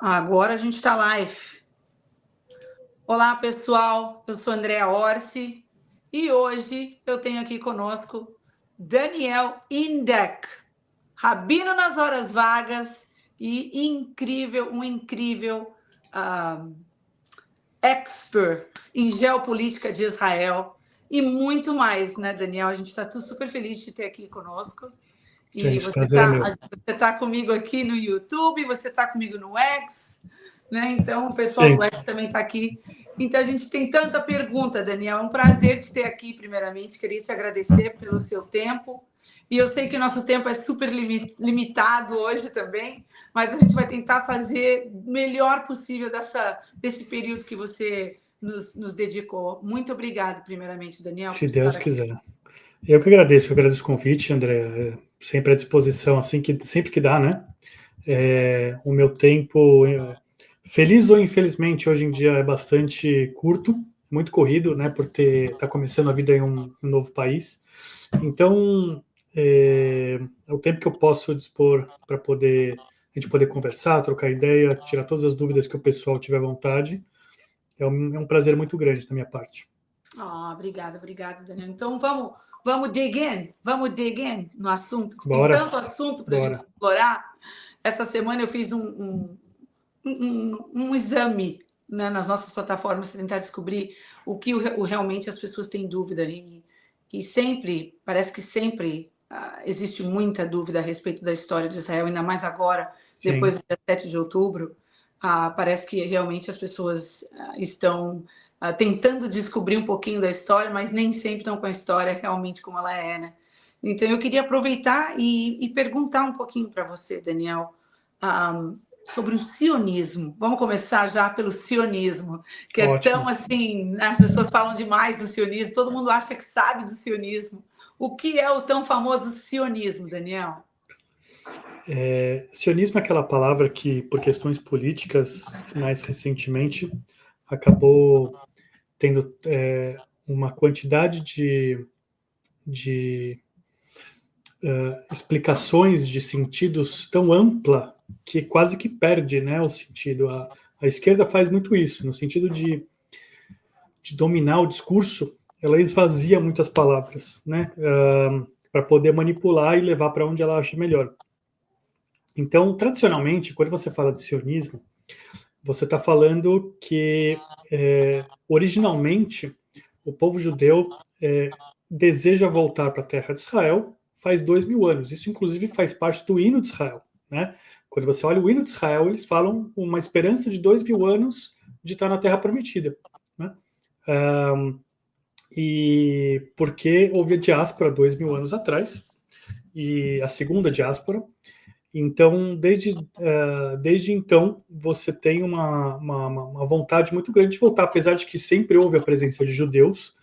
Agora a gente está live. Olá, pessoal. Eu sou Andréa Orsi e hoje eu tenho aqui conosco Daniel Indec, rabino nas horas vagas e um incrível expert em geopolítica de Israel e muito mais, né, Daniel? A gente está super feliz de ter aqui conosco. E Gente, prazer é meu. você tá comigo aqui no YouTube, você está comigo no X, né? Então o pessoal do X também está aqui. Então a gente tem tanta pergunta, Daniel. É um prazer te ter aqui, primeiramente. Queria te agradecer pelo seu tempo. E eu sei que o nosso tempo é super limitado hoje também, mas a gente vai tentar fazer o melhor possível desse período que você nos dedicou. Muito obrigado, primeiramente, Daniel, Se por estar Deus aqui. quiser. Eu agradeço o convite, André. Sempre à disposição, sempre que dá, né? O meu tempo, feliz ou infelizmente, hoje em dia é bastante curto, muito corrido, né? Por estar começando a vida em um novo país. Então, é o tempo que eu posso dispor para a gente poder conversar, trocar ideia, tirar todas as dúvidas que o pessoal tiver vontade. É um prazer muito grande da minha parte. Obrigada, Daniel. Então vamos dig in no assunto, que tem Bora, tanto assunto para a gente bora. explorar. Essa semana eu fiz um exame, né, nas nossas plataformas para tentar descobrir o que realmente as pessoas têm dúvida. E sempre, parece que sempre existe muita dúvida a respeito da história de Israel, ainda mais agora, depois Sim. do dia 7 de outubro. Parece que realmente as pessoas estão tentando descobrir um pouquinho da história, mas nem sempre estão com a história realmente como ela é, né? Então, eu queria aproveitar e perguntar um pouquinho para você, Daniel, sobre o sionismo. Vamos começar já pelo sionismo, que é Ótimo. tão assim, as pessoas falam demais do sionismo, todo mundo acha que sabe do sionismo. O que é o tão famoso sionismo, Daniel? Sionismo é aquela palavra que, por questões políticas, mais recentemente, acabou tendo uma quantidade de explicações de sentidos tão ampla que quase que perde, né, o sentido. A esquerda faz muito isso, no sentido de dominar o discurso, ela esvazia muitas palavras, né, para poder manipular e levar para onde ela acha melhor. Então, tradicionalmente, quando você fala de sionismo, você está falando que, originalmente, o povo judeu deseja voltar para a terra de Israel faz 2000 anos. Isso, inclusive, faz parte do hino de Israel, né? Quando você olha o hino de Israel, eles falam uma esperança de 2000 anos de estar na terra prometida, né? E porque houve a diáspora 2000 anos atrás, e a segunda diáspora. Então, desde então, você tem uma vontade muito grande de voltar, apesar de que sempre houve a presença de judeus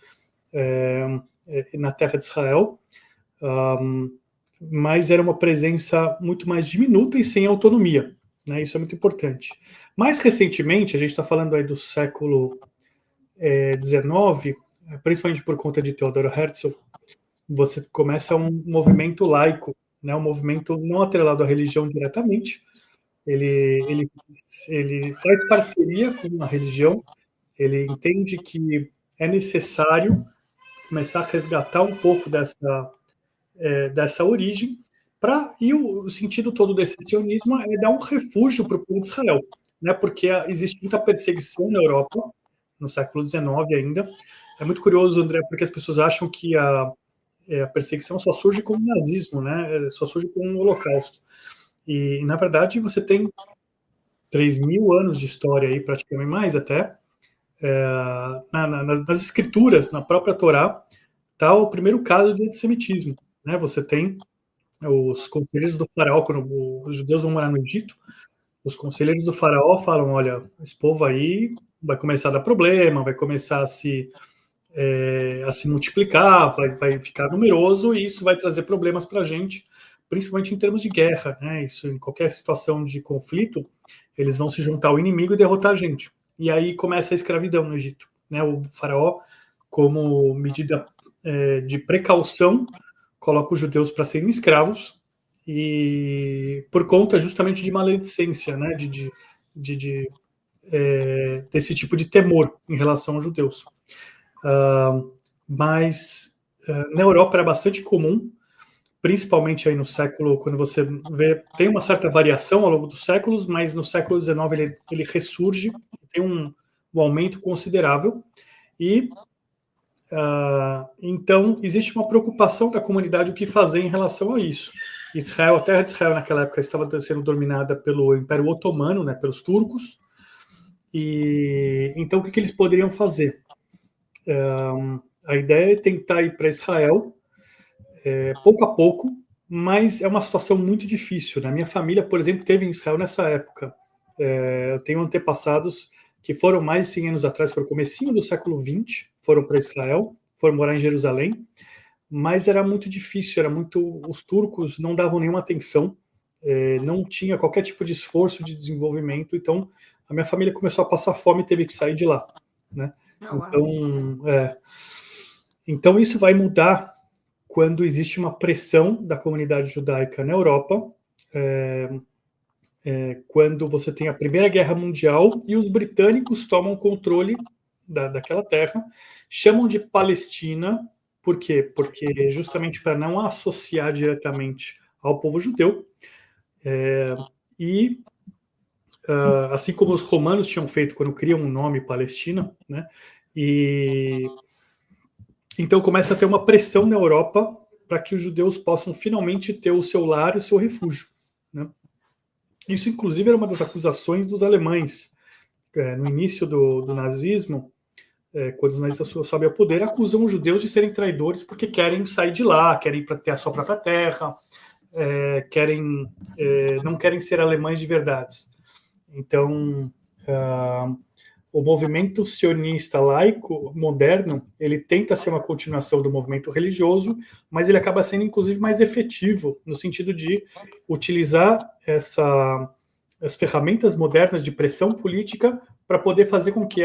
na terra de Israel, mas era uma presença muito mais diminuta e sem autonomia, né? Isso é muito importante. Mais recentemente, a gente está falando aí do século XIX, principalmente por conta de Theodor Herzl, você começa um movimento laico, né? Um movimento não atrelado à religião diretamente. Ele faz parceria com a religião, ele entende que é necessário começar a resgatar um pouco dessa origem, e o sentido todo desse sionismo é dar um refúgio para o povo de Israel, né? Porque existe muita perseguição na Europa, no século XIX ainda. É muito curioso, André, porque as pessoas acham que a perseguição só surge com o nazismo, né? Só surge com o Holocausto. E, na verdade, você tem 3.000 anos de história aí, praticamente mais até, nas escrituras, na própria Torá, está o primeiro caso de antissemitismo, né? Você tem os conselheiros do faraó, quando os judeus vão morar no Egito, os conselheiros do faraó falam, olha, esse povo aí vai começar a dar problema, vai começar a se multiplicar, vai ficar numeroso, e isso vai trazer problemas para a gente, principalmente em termos de guerra, né? Isso, em qualquer situação de conflito, eles vão se juntar ao inimigo e derrotar a gente. E aí começa a escravidão no Egito, né? O faraó, como medida de precaução, coloca os judeus para serem escravos, e por conta justamente de maledicência, né? desse tipo de temor em relação aos judeus. Mas na Europa era bastante comum, principalmente aí no século, quando você vê, tem uma certa variação ao longo dos séculos, mas no século XIX ele ressurge, tem um aumento considerável, e então existe uma preocupação da comunidade o que fazer em relação a isso. Israel, a terra de Israel naquela época estava sendo dominada pelo Império Otomano, né, pelos turcos, e então o que eles poderiam fazer? A ideia é tentar ir para Israel, pouco a pouco, mas é uma situação muito difícil, né? Minha família, por exemplo, teve em Israel nessa época. Eu tenho antepassados que foram mais de 100 anos atrás, foram comecinho do século XX, foram para Israel, foram morar em Jerusalém, mas era muito difícil, os turcos não davam nenhuma atenção, não tinha qualquer tipo de esforço de desenvolvimento, então a minha família começou a passar fome e teve que sair de lá, né? Então isso vai mudar quando existe uma pressão da comunidade judaica na Europa, quando você tem a Primeira Guerra Mundial e os britânicos tomam controle daquela terra, chamam de Palestina. Por quê? Porque justamente para não associar diretamente ao povo judeu, assim como os romanos tinham feito quando criam um nome Palestina, né? E então começa a ter uma pressão na Europa para que os judeus possam finalmente ter o seu lar e o seu refúgio, né? Isso, inclusive, era uma das acusações dos alemães. No início do nazismo, quando os nazistas sobem ao poder, acusam os judeus de serem traidores porque querem sair de lá, querem ir para ter a sua própria terra, não querem ser alemães de verdade. Então, o movimento sionista laico moderno, ele tenta ser uma continuação do movimento religioso, mas ele acaba sendo, inclusive, mais efetivo, no sentido de utilizar as ferramentas modernas de pressão política para poder fazer com que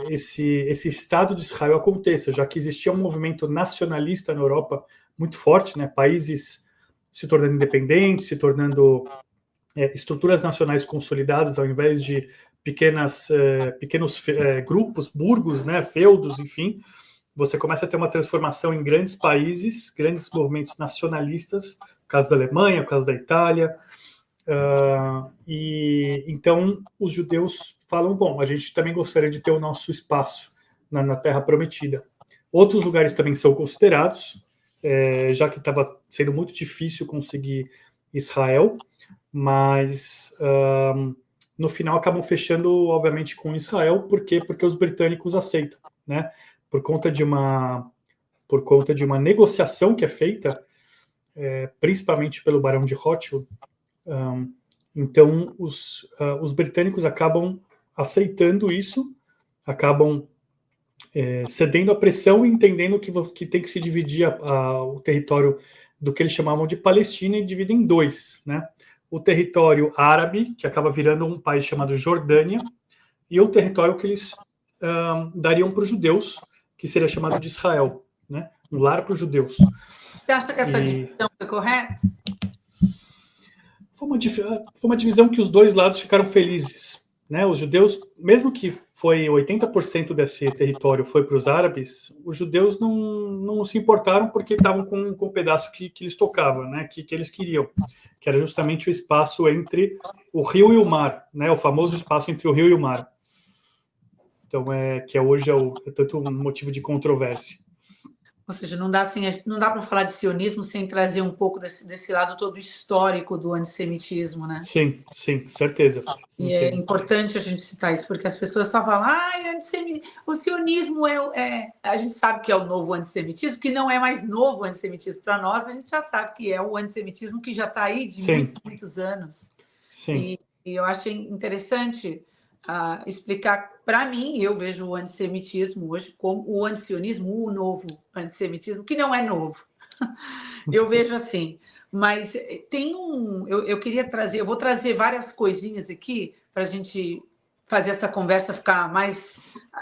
esse Estado de Israel aconteça, já que existia um movimento nacionalista na Europa muito forte, né? Países se tornando independentes, se tornando estruturas nacionais consolidadas, ao invés de pequenos grupos, burgos, né, feudos, enfim, você começa a ter uma transformação em grandes países, grandes movimentos nacionalistas, no caso da Alemanha, no caso da Itália, e então os judeus falam, bom, a gente também gostaria de ter o nosso espaço na Terra Prometida. Outros lugares também são considerados, já que estava sendo muito difícil conseguir Israel, mas no final acabam fechando, obviamente, com Israel. Por quê? Porque os britânicos aceitam, né? Por conta de uma negociação que é feita, principalmente pelo Barão de Rothschild. Então, os britânicos acabam aceitando isso, acabam cedendo à pressão e entendendo que tem que se dividir o território do que eles chamavam de Palestina e dividem em dois, né? O território árabe, que acaba virando um país chamado Jordânia, e o território que eles dariam para os judeus, que seria chamado de Israel, né? Um lar para os judeus. Você acha que essa divisão foi correta? Foi uma divisão que os dois lados ficaram felizes, né? Os judeus, mesmo que foi 80% desse território foi para os árabes, os judeus não se importaram porque estavam com o pedaço que eles tocavam, né? Que eles queriam, que era justamente o espaço entre o rio e o mar, né? O famoso espaço entre o rio e o mar. Então, que hoje é tanto um motivo de controvérsia. Ou seja, não dá para falar de sionismo sem trazer um pouco desse lado todo histórico do antissemitismo, né? Sim, certeza. E é importante a gente citar isso, porque as pessoas só falam, o sionismo a gente sabe que é o novo antissemitismo, que não é mais novo antissemitismo para nós, a gente já sabe que é o antissemitismo que já está aí de muitos anos. Sim. E eu achei interessante explicar, para mim, eu vejo o antissemitismo hoje como o antisionismo, o novo antissemitismo, que não é novo. Eu vejo assim, mas tem eu queria trazer, eu vou trazer várias coisinhas aqui para a gente fazer essa conversa ficar mais,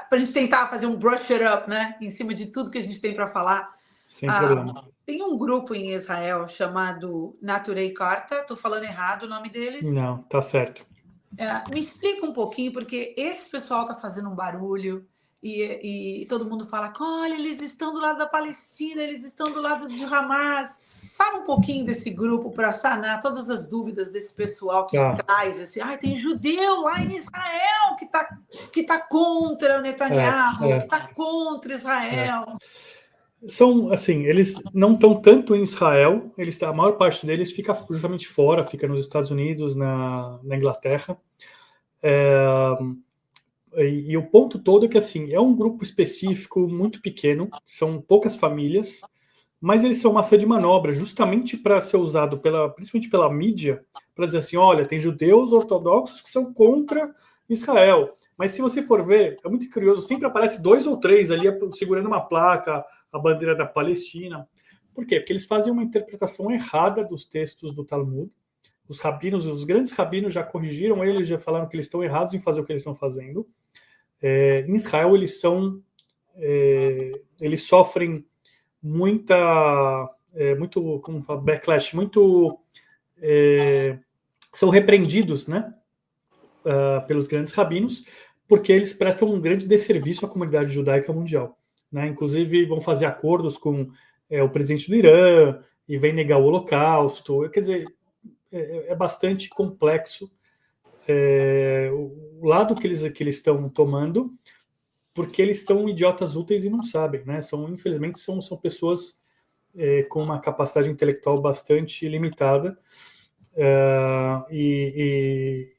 para a gente tentar fazer um brush it up, né, em cima de tudo que a gente tem para falar. Sem problema. Tem um grupo em Israel chamado Naturei Karta, estou falando errado o nome deles. Não, tá certo. Me explica um pouquinho, porque esse pessoal está fazendo um barulho e todo mundo fala: olha, eles estão do lado da Palestina, eles estão do lado de Hamas. Fala um pouquinho desse grupo para sanar todas as dúvidas desse pessoal que traz assim, tem judeu lá em Israel que tá contra o Netanyahu, que está contra Israel. São, assim, eles não estão tanto em Israel, a maior parte deles fica justamente fora, fica nos Estados Unidos, na Inglaterra. E o ponto todo é que, assim, é um grupo específico, muito pequeno, são poucas famílias, mas eles são massa de manobra, justamente para ser usado, principalmente pela mídia, para dizer assim, olha, tem judeus ortodoxos que são contra Israel. Mas se você for ver, é muito curioso, sempre aparece 2 ou 3 ali segurando uma placa, a bandeira da Palestina. Por quê? Porque eles fazem uma interpretação errada dos textos do Talmud. Os rabinos, os grandes rabinos já corrigiram eles, já falaram que eles estão errados em fazer o que eles estão fazendo. Em Israel, eles sofrem muito como fala, backlash, são repreendidos, né, pelos grandes rabinos, porque eles prestam um grande desserviço à comunidade judaica mundial, né? Inclusive vão fazer acordos com o presidente do Irã e vem negar o Holocausto. Quer dizer, é bastante complexo o lado que eles estão tomando, porque eles são idiotas úteis e não sabem, né? Infelizmente são pessoas com uma capacidade intelectual bastante limitada, e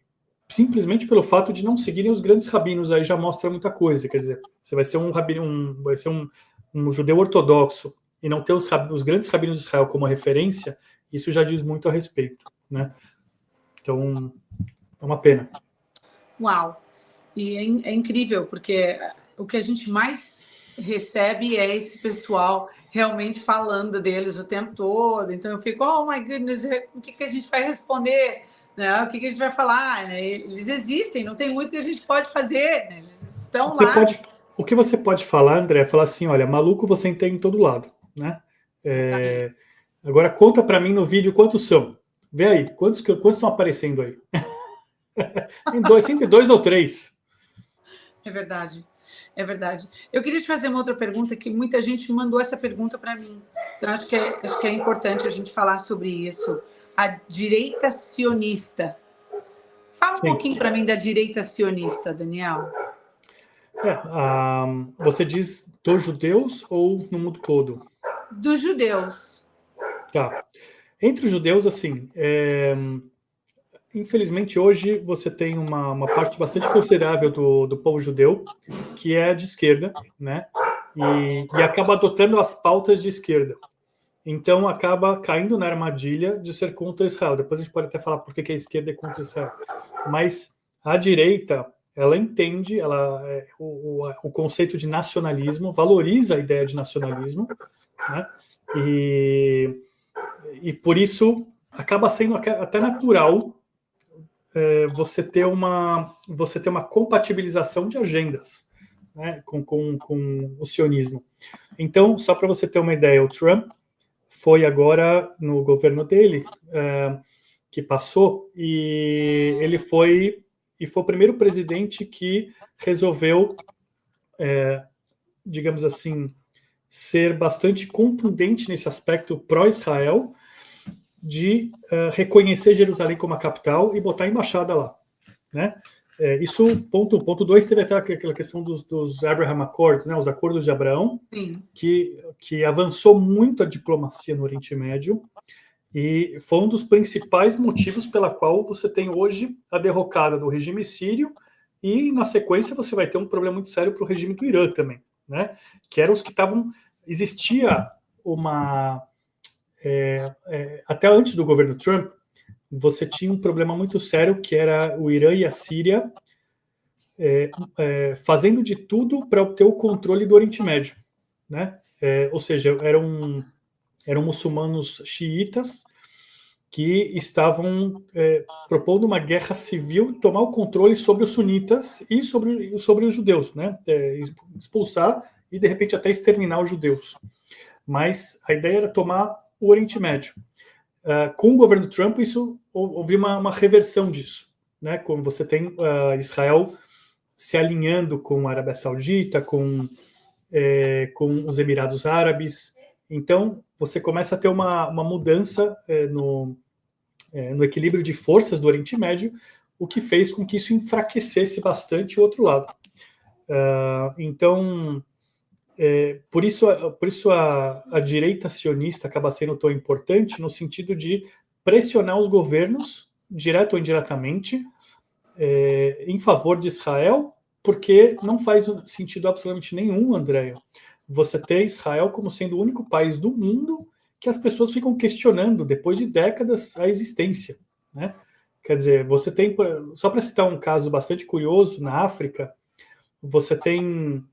simplesmente pelo fato de não seguirem os grandes rabinos aí já mostra muita coisa. Quer dizer, você vai ser um judeu ortodoxo e não ter os grandes rabinos de Israel como referência, isso já diz muito a respeito, né? Então, é uma pena. Uau! E é incrível, porque o que a gente mais recebe é esse pessoal realmente falando deles o tempo todo. Então eu fico, oh my goodness, o que a gente vai responder? Né? O que a gente vai falar? Né? Eles existem, não tem muito que a gente pode fazer, né? Eles estão lá. O que você pode falar, André, é falar assim, olha, maluco você tem em todo lado, né? Agora conta para mim no vídeo quantos são. Vê aí, quantos estão aparecendo aí? Sempre 2 ou 3. É verdade. É verdade. Eu queria te fazer uma outra pergunta, que muita gente mandou essa pergunta para mim. Então, acho que é importante a gente falar sobre isso. A direita sionista. Fala um pouquinho para mim da direita sionista, Daniel. Você diz dos judeus ou no mundo todo? Dos judeus. Tá. Entre os judeus, assim, infelizmente hoje você tem uma parte bastante considerável do povo judeu que é de esquerda, né? E acaba adotando as pautas de esquerda. Então acaba caindo na armadilha de ser contra Israel. Depois a gente pode até falar por que a esquerda é contra Israel. Mas a direita, ela entende o conceito de nacionalismo, valoriza a ideia de nacionalismo, né? E por isso acaba sendo até natural você ter uma compatibilização de agendas, né, com o sionismo. Então, só para você ter uma ideia, o Trump foi agora no governo dele, que passou, e ele foi o primeiro presidente que resolveu, digamos assim, ser bastante contundente nesse aspecto pró-Israel, de reconhecer Jerusalém como a capital e botar a embaixada lá, né? Isso, ponto 2, teve até aquela questão dos Abraham Accords, né, os acordos de Abraão, que avançou muito a diplomacia no Oriente Médio, e foi um dos principais motivos pela qual você tem hoje a derrocada do regime sírio, e na sequência você vai ter um problema muito sério para o regime do Irã também, né? Que eram os que estavam... Existia uma... até antes do governo Trump, você tinha um problema muito sério, que era o Irã e a Síria fazendo de tudo para obter o controle do Oriente Médio, né? Ou seja, eram muçulmanos xiitas que estavam propondo uma guerra civil, tomar o controle sobre os sunitas e sobre os judeus, né? Expulsar e, de repente, até exterminar os judeus. mas a ideia era tomar o Oriente Médio. Com o governo Trump, houve uma reversão disso, né? Como você tem Israel se alinhando com a Arábia Saudita, com os Emirados Árabes. Então, você começa a ter uma mudança no equilíbrio de forças do Oriente Médio, o que fez com que isso enfraquecesse bastante o outro lado. Então, por isso a direita sionista acaba sendo tão importante no sentido de pressionar os governos, direto ou indiretamente, em favor de Israel, porque não faz sentido absolutamente nenhum, Andréia, você ter Israel como sendo o único país do mundo que as pessoas ficam questionando, depois de décadas, a existência, né? Quer dizer, você tem, só para citar um caso bastante curioso, na África, você tem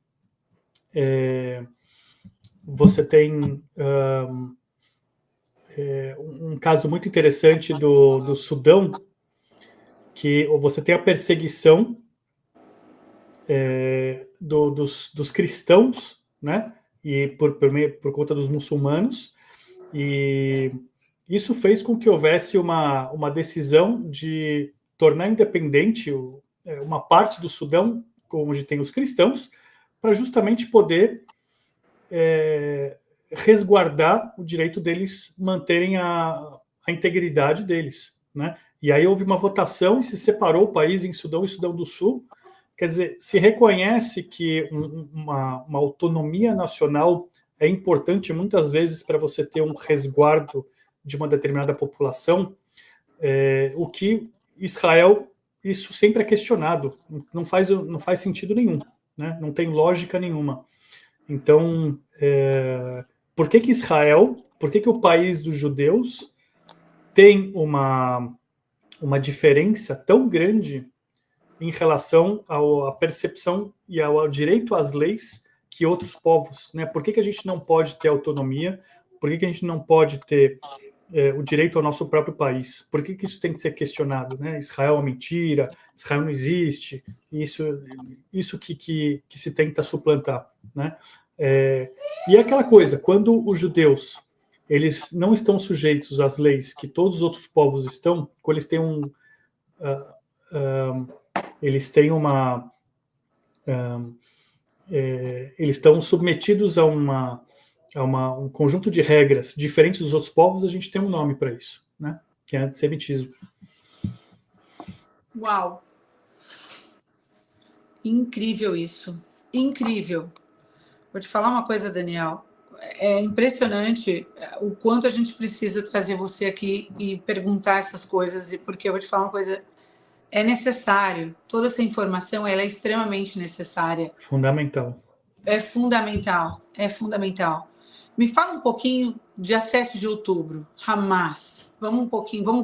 um caso muito interessante do Sudão, que você tem a perseguição dos cristãos, né? E por conta dos muçulmanos, e isso fez com que houvesse uma decisão de tornar independente uma parte do Sudão, onde tem os cristãos, para justamente poder resguardar o direito deles manterem a integridade deles, né? E aí houve uma votação e se separou o país em Sudão e Sudão do Sul. Quer dizer, se reconhece que uma autonomia nacional é importante muitas vezes para você ter um resguardo de uma determinada população, o que Israel, isso sempre é questionado, não faz sentido nenhum, né? Não tem lógica nenhuma. Então, por que Israel, por que o país dos judeus tem uma diferença tão grande em relação à percepção e ao direito às leis que outros povos, né? Por que a gente não pode ter autonomia? Por que a gente não pode ter o direito ao nosso próprio país? Por que isso tem que ser questionado, né? Israel é uma mentira, Israel não existe, isso que se tenta suplantar, né? E é aquela coisa, quando os judeus eles não estão sujeitos às leis que todos os outros povos estão, quando eles têm eles estão submetidos a um conjunto de regras diferentes dos outros povos, a gente tem um nome para isso, né? Que é antissemitismo. Uau! Incrível isso. Incrível. Vou te falar uma coisa, Daniel. É impressionante o quanto a gente precisa trazer você aqui e perguntar essas coisas, porque eu vou te falar uma coisa, é necessário. Toda essa informação ela é extremamente necessária. Fundamental. É fundamental, é fundamental. Me fala um pouquinho, dia 7 de outubro, Hamas. Vamos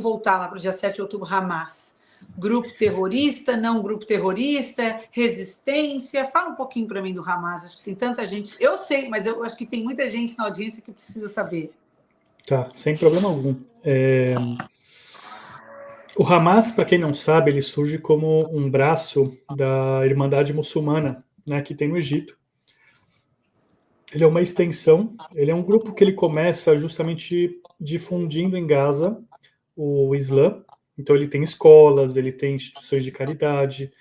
voltar lá para o dia 7 de outubro, Hamas. Grupo terrorista, não grupo terrorista, resistência. Fala um pouquinho para mim do Hamas. Acho que tem tanta gente. Eu sei, mas eu acho que tem muita gente na audiência que precisa saber. Tá, sem problema algum. O Hamas, para quem não sabe, ele surge como um braço da Irmandade Muçulmana, né, que tem no Egito. Ele é uma extensão, ele é um grupo que ele começa justamente difundindo em Gaza o Islã. Então ele tem escolas, ele tem instituições de caridade,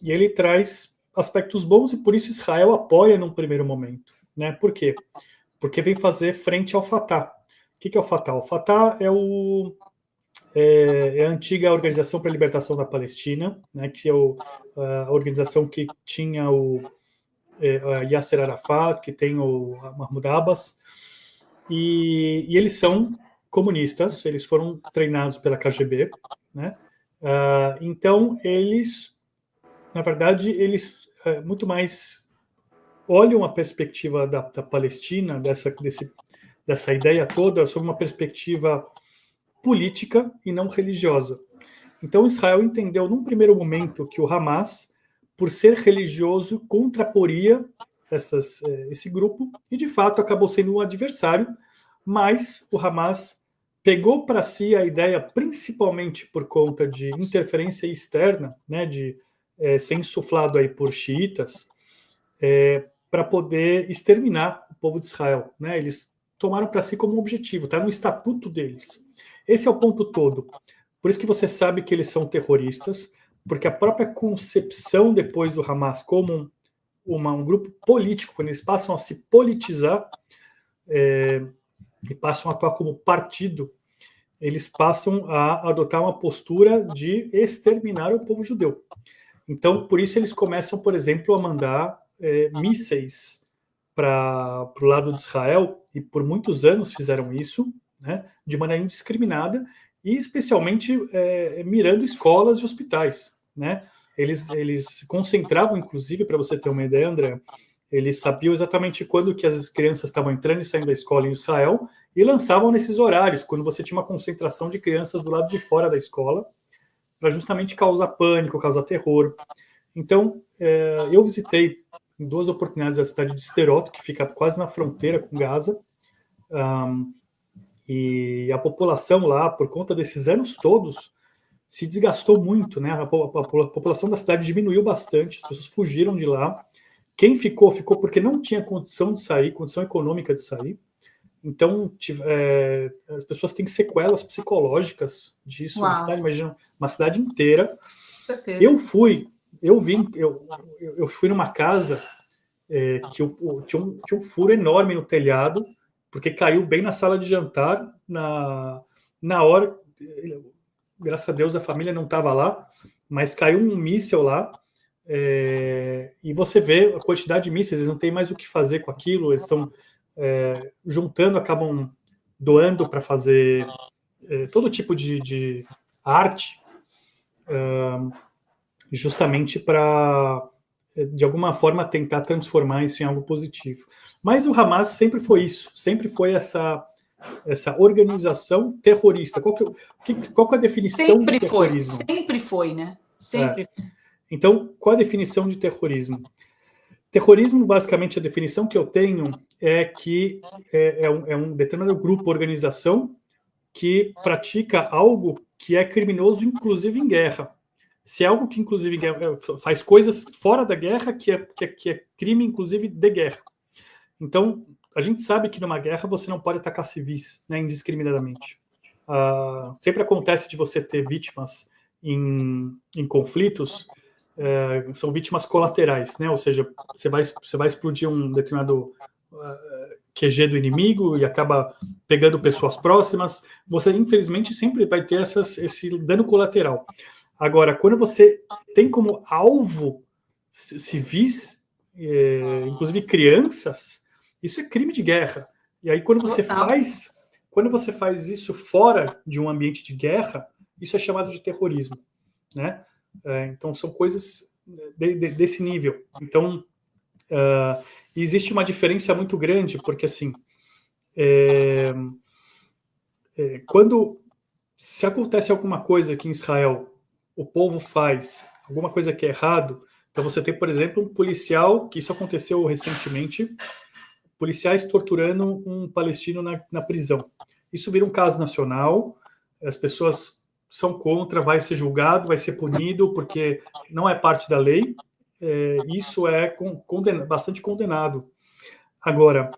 e ele traz aspectos bons, e por isso Israel apoia num primeiro momento, né? Por quê? Porque vem fazer frente ao Fatah. O que é o Fatah? O Fatah é a antiga Organização para a Libertação da Palestina, né? Que é a organização que tinha o Yasser Arafat, que tem o Mahmoud Abbas, e eles são comunistas, eles foram treinados pela KGB, né? Então eles, na verdade, eles muito mais olham a perspectiva da Palestina, dessa ideia toda, sob uma perspectiva política e não religiosa. Então Israel entendeu num primeiro momento que o Hamas, por ser religioso, contraporia esse grupo, e de fato acabou sendo um adversário, mas o Hamas pegou para si a ideia, principalmente por conta de interferência externa, né, de ser insuflado aí por xiitas, para poder exterminar o povo de Israel, né? Eles tomaram para si como um objetivo, está no estatuto deles. Esse é o ponto todo. Por isso que você sabe que eles são terroristas, porque a própria concepção depois do Hamas como um grupo político, quando eles passam a se politizar e passam a atuar como partido, eles passam a adotar uma postura de exterminar o povo judeu. Então, por isso eles começam, por exemplo, a mandar mísseis para o lado de Israel, e por muitos anos fizeram isso, né, de maneira indiscriminada, e especialmente mirando escolas e hospitais, né? Eles se concentravam, inclusive, para você ter uma ideia, André, eles sabiam exatamente quando que as crianças estavam entrando e saindo da escola em Israel, e lançavam nesses horários, quando você tinha uma concentração de crianças do lado de fora da escola, para justamente causar pânico, causar terror. Então, eu visitei em 2 oportunidades a cidade de Sderot, que fica quase na fronteira com Gaza, e a população lá, por conta desses anos todos, se desgastou muito, né? A população da cidade diminuiu bastante, as pessoas fugiram de lá. Quem ficou, ficou porque não tinha condição de sair, condição econômica de sair. Então, as pessoas têm sequelas psicológicas disso. Uma cidade, imagina, uma cidade inteira. Eu fui numa casa que tinha um furo enorme no telhado, porque caiu bem na sala de jantar, na hora. Graças a Deus a família não estava lá, mas caiu um míssil lá, e você vê a quantidade de mísseis, eles não têm mais o que fazer com aquilo, eles estão juntando, acabam doando para fazer todo tipo de arte, justamente para, de alguma forma, tentar transformar isso em algo positivo. Mas o Hamas sempre foi isso, sempre foi essa organização terrorista. Qual que é a definição de terrorismo? Sempre foi, né? Sempre. Então, qual a definição de terrorismo? Terrorismo, basicamente, a definição que eu tenho é que é um determinado grupo, organização, que pratica algo que é criminoso, inclusive em guerra. Se é algo que, inclusive, faz coisas fora da guerra, que é crime, inclusive, de guerra. Então, a gente sabe que numa guerra você não pode atacar civis, né, indiscriminadamente. Sempre acontece de você ter vítimas em conflitos, são vítimas colaterais, né? Ou seja, você vai explodir um determinado QG do inimigo e acaba pegando pessoas próximas. Você, infelizmente, sempre vai ter esse dano colateral. Agora, quando você tem como alvo civis, inclusive crianças, isso é crime de guerra. E aí, quando você faz isso fora de um ambiente de guerra, isso é chamado de terrorismo, né? Então, são coisas desse nível. Então, existe uma diferença muito grande, porque, assim, quando se acontece alguma coisa aqui em Israel, o povo faz alguma coisa que é errado, então você tem, por exemplo, um policial, que isso aconteceu recentemente, policiais torturando um palestino na prisão. Isso vira um caso nacional, as pessoas são contra, vai ser julgado, vai ser punido, porque não é parte da lei, isso é bastante condenado. Agora,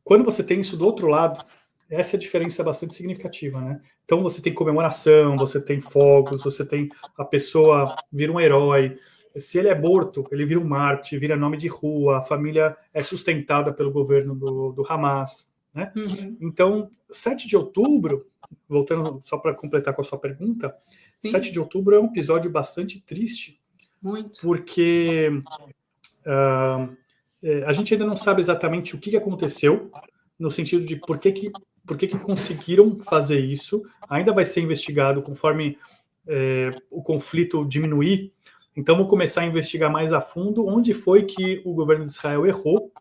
quando você tem isso do outro lado, essa diferença é bastante significativa, né? Então você tem comemoração, você tem fogos, você tem a pessoa vira um herói. Se ele é morto, ele vira um mártir, vira nome de rua, a família é sustentada pelo governo do Hamas, né? Uhum. Então, 7 de outubro, voltando só para completar com a sua pergunta, Sim. 7 de outubro é um episódio bastante triste, Muito. porque a gente ainda não sabe exatamente o que aconteceu, no sentido de por que conseguiram fazer isso. Ainda vai ser investigado conforme o conflito diminuir. Então, vou começar a investigar mais a fundo onde foi que o governo de Israel errou,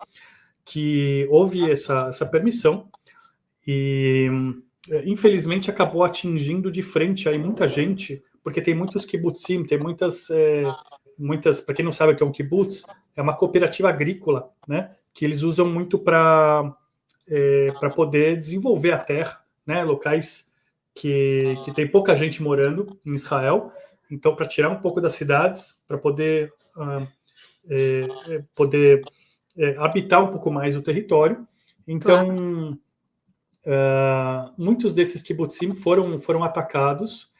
que houve essa permissão e, infelizmente, acabou atingindo de frente aí muita gente, porque tem muitos kibbutzim, tem muitas, para quem não sabe o que é um kibbutz, é uma cooperativa agrícola, né, que eles usam muito para poder desenvolver a terra, né, locais que tem pouca gente morando em Israel, então para tirar um pouco das cidades, para poder habitar um pouco mais o território. Então, muitos desses kibbutzim foram atacados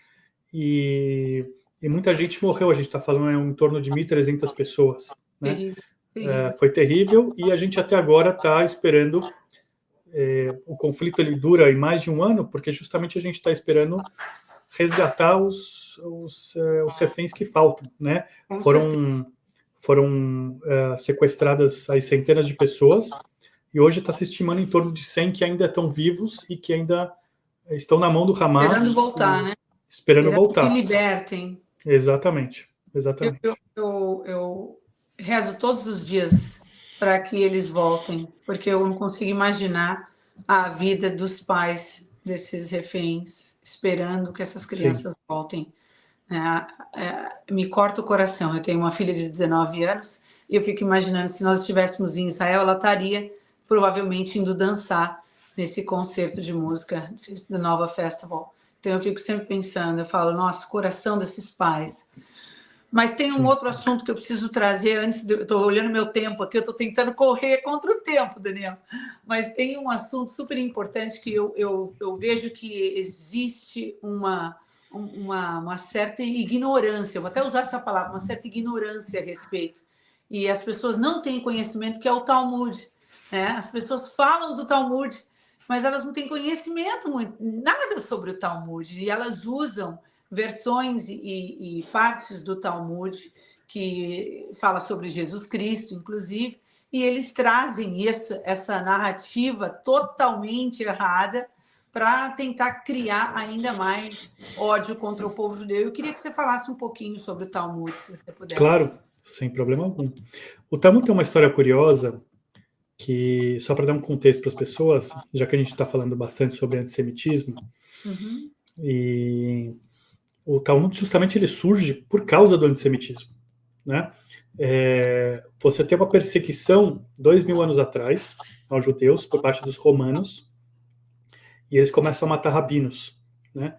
e muita gente morreu. A gente está falando em torno de 1.300 pessoas. Né? Terrível. Foi terrível e a gente até agora está esperando. O conflito ele dura em mais de um ano, porque justamente a gente está esperando resgatar os reféns que faltam. Né? Foram sequestradas aí centenas de pessoas e hoje está se estimando em torno de 100 que ainda estão vivos e que ainda estão na mão do Hamas. Esperando voltar, né? Esperando voltar. Que libertem. Exatamente. Eu rezo todos os dias para que eles voltem, porque eu não consigo imaginar a vida dos pais desses reféns esperando que essas crianças voltem. Me corta o coração. Eu tenho uma filha de 19 anos e eu fico imaginando, se nós estivéssemos em Israel, ela estaria provavelmente indo dançar nesse concerto de música do Nova Festival. Então eu fico sempre pensando, eu falo, nossa, coração desses pais. Mas tem um outro assunto que eu preciso trazer antes, eu estou olhando meu tempo aqui, eu estou tentando correr contra o tempo, Daniel. Mas tem um assunto super importante que eu vejo que existe uma certa ignorância, eu vou até usar essa palavra, uma certa ignorância a respeito. E as pessoas não têm conhecimento, que é o Talmud. Né? As pessoas falam do Talmud, mas elas não têm conhecimento nada sobre o Talmud. E elas usam versões e partes do Talmud que fala sobre Jesus Cristo, inclusive, e eles trazem essa narrativa totalmente errada para tentar criar ainda mais ódio contra o povo judeu. Eu queria que você falasse um pouquinho sobre o Talmud, se você puder. Claro, sem problema algum. O Talmud tem uma história curiosa, que, só para dar um contexto para as pessoas, já que a gente está falando bastante sobre antissemitismo, e o Talmud justamente ele surge por causa do antissemitismo. Né? Você tem uma perseguição 2.000 anos atrás aos judeus por parte dos romanos, e eles começam a matar rabinos. Né?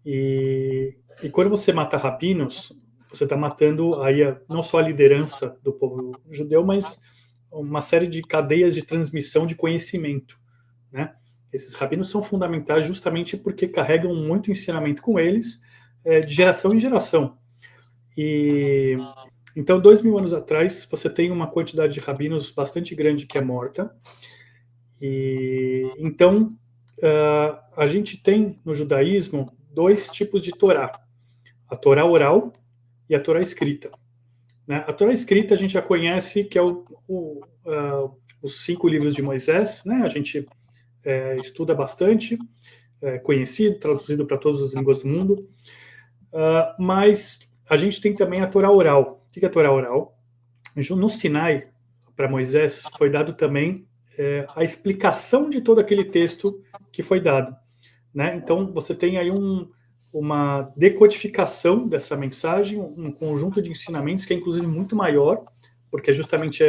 E quando você mata rabinos, você está matando aí não só a liderança do povo judeu, mas uma série de cadeias de transmissão de conhecimento. Né? Esses rabinos são fundamentais justamente porque carregam muito ensinamento com eles, de geração em geração. E então, 2.000 anos atrás, você tem uma quantidade de rabinos bastante grande que é morta. E então, a gente tem no judaísmo 2 tipos de Torá: a Torá oral e a Torá escrita. Né? A Torá escrita a gente já conhece, que é os 5 livros de Moisés, né? A gente estuda bastante, conhecido, traduzido para todas as línguas do mundo. Mas a gente tem também a Torá oral. O que é a Torá oral? No Sinai, para Moisés, foi dado também a explicação de todo aquele texto que foi dado. Né? Então, você tem aí uma decodificação dessa mensagem, um conjunto de ensinamentos que é, inclusive, muito maior, porque justamente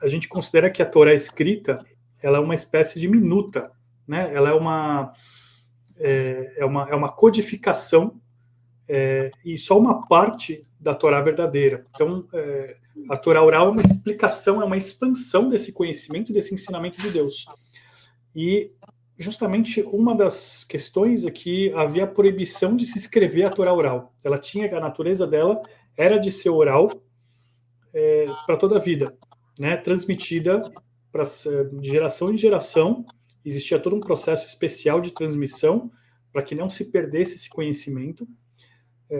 a gente considera que a Torá escrita ela é uma espécie de minuta. Né? Ela é uma codificação e só uma parte da Torá verdadeira. Então, a Torá oral é uma explicação, é uma expansão desse conhecimento, desse ensinamento de Deus. E, justamente, uma das questões é que havia a proibição de se escrever a Torá oral. Ela tinha, a natureza dela era de ser oral para toda a vida, né? Transmitida de geração em geração. Existia todo um processo especial de transmissão para que não se perdesse esse conhecimento.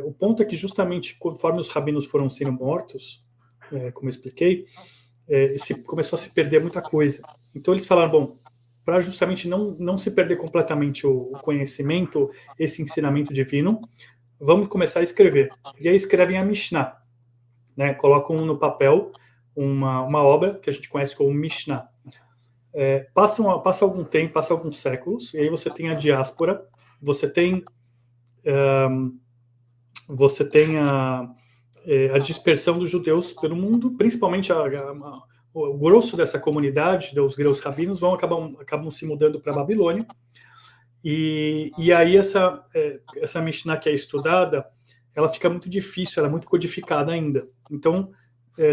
O ponto é que, justamente, conforme os rabinos foram sendo mortos, como eu expliquei, começou a se perder muita coisa. Então, eles falaram, bom, para justamente não se perder completamente o conhecimento, esse ensinamento divino, vamos começar a escrever. E aí escrevem a Mishnah, né? Colocam no papel uma obra que a gente conhece como Mishnah. Passa algum tempo, passa alguns séculos, e aí você tem a diáspora, você tem a dispersão dos judeus pelo mundo, principalmente o grosso dessa comunidade, os greus rabinos, acabam se mudando para a Babilônia, e aí essa Mishnah que é estudada, ela fica muito difícil, ela é muito codificada ainda. Então,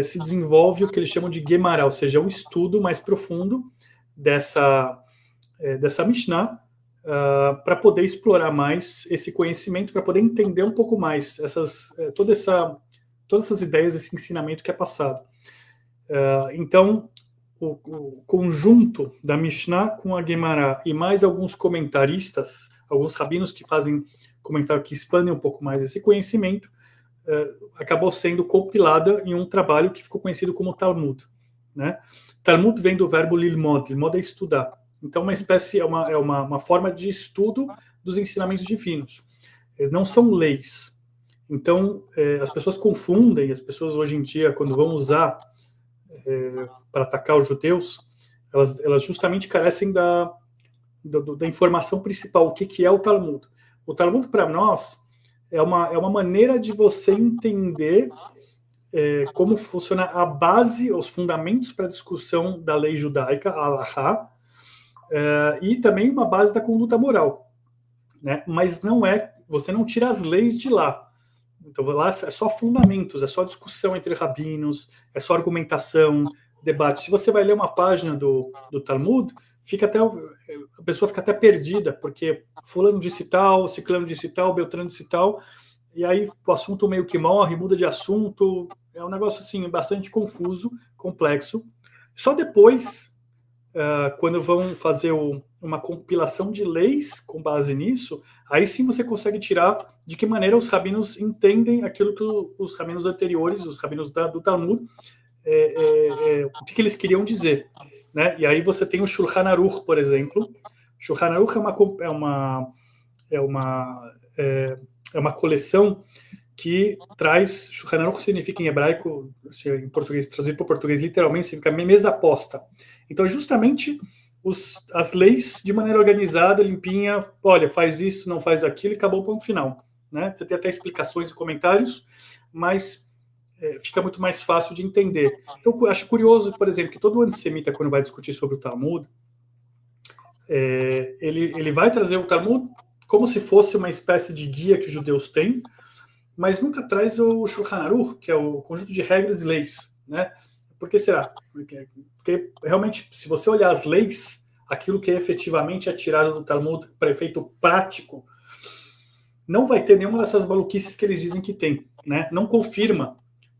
se desenvolve o que eles chamam de Gemara, ou seja, um estudo mais profundo dessa Mishnah, para poder explorar mais esse conhecimento, para poder entender um pouco mais todas essas ideias, esse ensinamento que é passado. Então, o conjunto da Mishnah com a Gemara e mais alguns comentaristas, alguns rabinos que fazem comentário, que expandem um pouco mais esse conhecimento, acabou sendo compilada em um trabalho que ficou conhecido como Talmud, né? Talmud vem do verbo lilmod. Lilmod é estudar. Então, uma espécie, é uma forma de estudo dos ensinamentos divinos. Eles não são leis. Então, as pessoas confundem, as pessoas hoje em dia, quando vão usar para atacar os judeus, elas justamente carecem da informação principal, o que é o Talmud. O Talmud, para nós, é uma maneira de você entender como funciona a base, os fundamentos para a discussão da lei judaica, a Halachá, e também uma base da conduta moral, né? Mas você não tira as leis de lá. Então lá é só fundamentos, é só discussão entre rabinos, é só argumentação, debate. Se você vai ler uma página do Talmud, a pessoa fica até perdida, porque fulano disse tal, ciclano disse tal, beltrano disse tal, e aí o assunto meio que morre, muda de assunto, é um negócio assim bastante confuso, complexo. Só depois, quando vão fazer uma compilação de leis com base nisso, aí sim você consegue tirar de que maneira os rabinos entendem aquilo que os rabinos anteriores, os rabinos do Talmud, o que eles queriam dizer, né? E aí você tem o Shulchan Aruch, por exemplo. Shulchan Aruch é uma coleção que traz, Shulchan Aruch significa em hebraico, em português, traduzido para o português literalmente, significa mesa posta. Então, justamente as leis de maneira organizada, limpinha, olha, faz isso, não faz aquilo, e acabou o ponto final, né? Você tem até explicações e comentários, mas fica muito mais fácil de entender. Então, eu acho curioso, por exemplo, que todo antissemita, quando vai discutir sobre o Talmud, ele vai trazer o Talmud como se fosse uma espécie de guia que os judeus têm, mas nunca traz o Shulchan Aruch, que é o conjunto de regras e leis, né? Por que será? Porque realmente, se você olhar as leis, aquilo que efetivamente é tirado do Talmud para efeito prático, não vai ter nenhuma dessas maluquices que eles dizem que tem, né? Não confirma,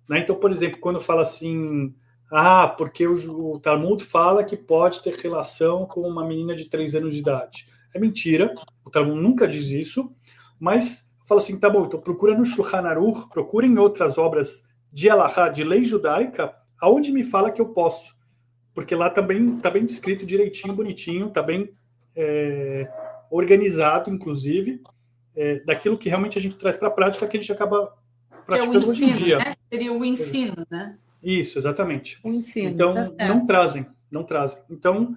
né? Então, por exemplo, quando fala assim, porque o Talmud fala que pode ter relação com uma menina de 3 anos de idade. É mentira, o Talmud nunca diz isso, mas fala assim, tá bom, então procura no Shulchan Aruch, procura em outras obras de Halachá, de lei judaica, aonde me fala que eu posso, porque lá tá bem descrito direitinho, bonitinho, tá bem organizado, inclusive, daquilo que realmente a gente traz para a prática, que a gente acaba praticando hoje em dia. Né? Seria o ensino, né? Isso, exatamente. O ensino, então, tá não trazem. Então,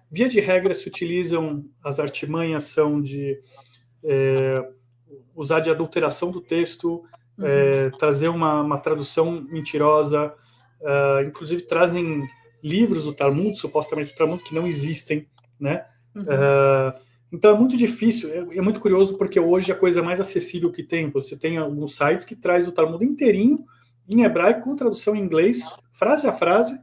via de regra, se utilizam, as artimanhas são de usar de adulteração do texto, trazer uma tradução mentirosa, inclusive trazem livros do Talmud, supostamente do Talmud, que não existem, né? Então é muito difícil, é muito curioso, porque hoje a coisa mais acessível que tem, você tem alguns sites que traz o Talmud inteirinho, em hebraico, com tradução em inglês, frase a frase,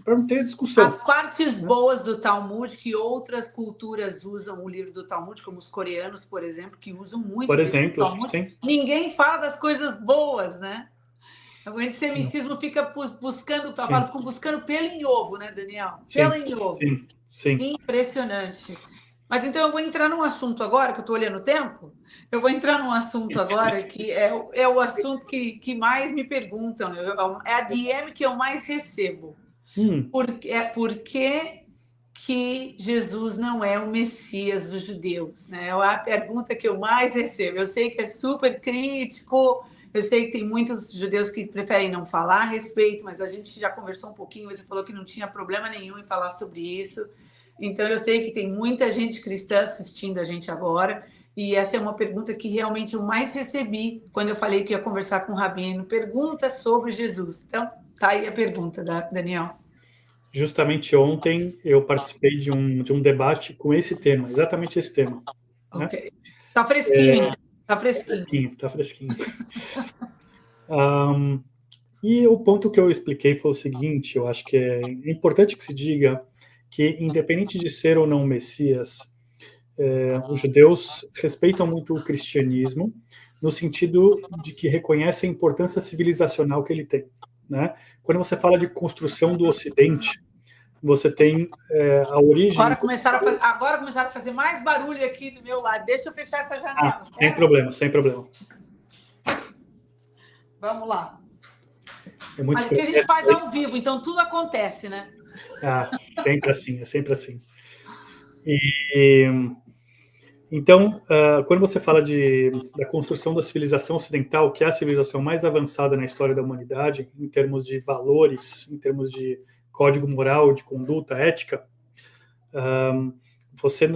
para não ter discussão. As partes boas do Talmud, que outras culturas usam o livro do Talmud, como os coreanos, por exemplo, que usam muito por o livro exemplo, do Talmud. sim. Ninguém fala das coisas boas, né? O antissemitismo fica buscando, ficam buscando pelo em ovo, né, Daniel? Pelo em ovo. Sim. Impressionante. Mas então eu vou entrar num assunto agora, que eu estou olhando o tempo, eu vou entrar num assunto agora que é o assunto que mais me perguntam, é a DM que eu mais recebo. Por que Jesus não é o Messias dos judeus? Né? É a pergunta que eu mais recebo. Eu sei que é super crítico, eu sei que tem muitos judeus que preferem não falar a respeito, mas a gente já conversou um pouquinho, você falou que não tinha problema nenhum em falar sobre isso. Então, eu sei que tem muita gente cristã assistindo a gente agora, e essa é uma pergunta que realmente eu mais recebi quando eu falei que ia conversar com o Rabino. Pergunta sobre Jesus. Então, tá aí a pergunta, Daniel. Justamente ontem eu participei de um debate com esse tema, exatamente esse tema. Ok. Né? Tá fresquinho, então. Tá fresquinho. Tá fresquinho. E o ponto que eu expliquei foi o seguinte, eu acho que é importante que se diga que, independente de ser ou não o Messias, os judeus respeitam muito o cristianismo, no sentido de que reconhecem a importância civilizacional que ele tem, né? Quando você fala de construção do Ocidente, você tem a origem... Agora começaram a fazer mais barulho aqui do meu lado. Deixa eu fechar essa janela. Sem problema, sem problema. Vamos lá. Mas aqui a gente faz ao vivo, então tudo acontece, né? Sempre assim, é sempre assim. Então, quando você fala da construção da civilização ocidental, que é a civilização mais avançada na história da humanidade, em termos de valores, em termos de código moral, de conduta, ética, você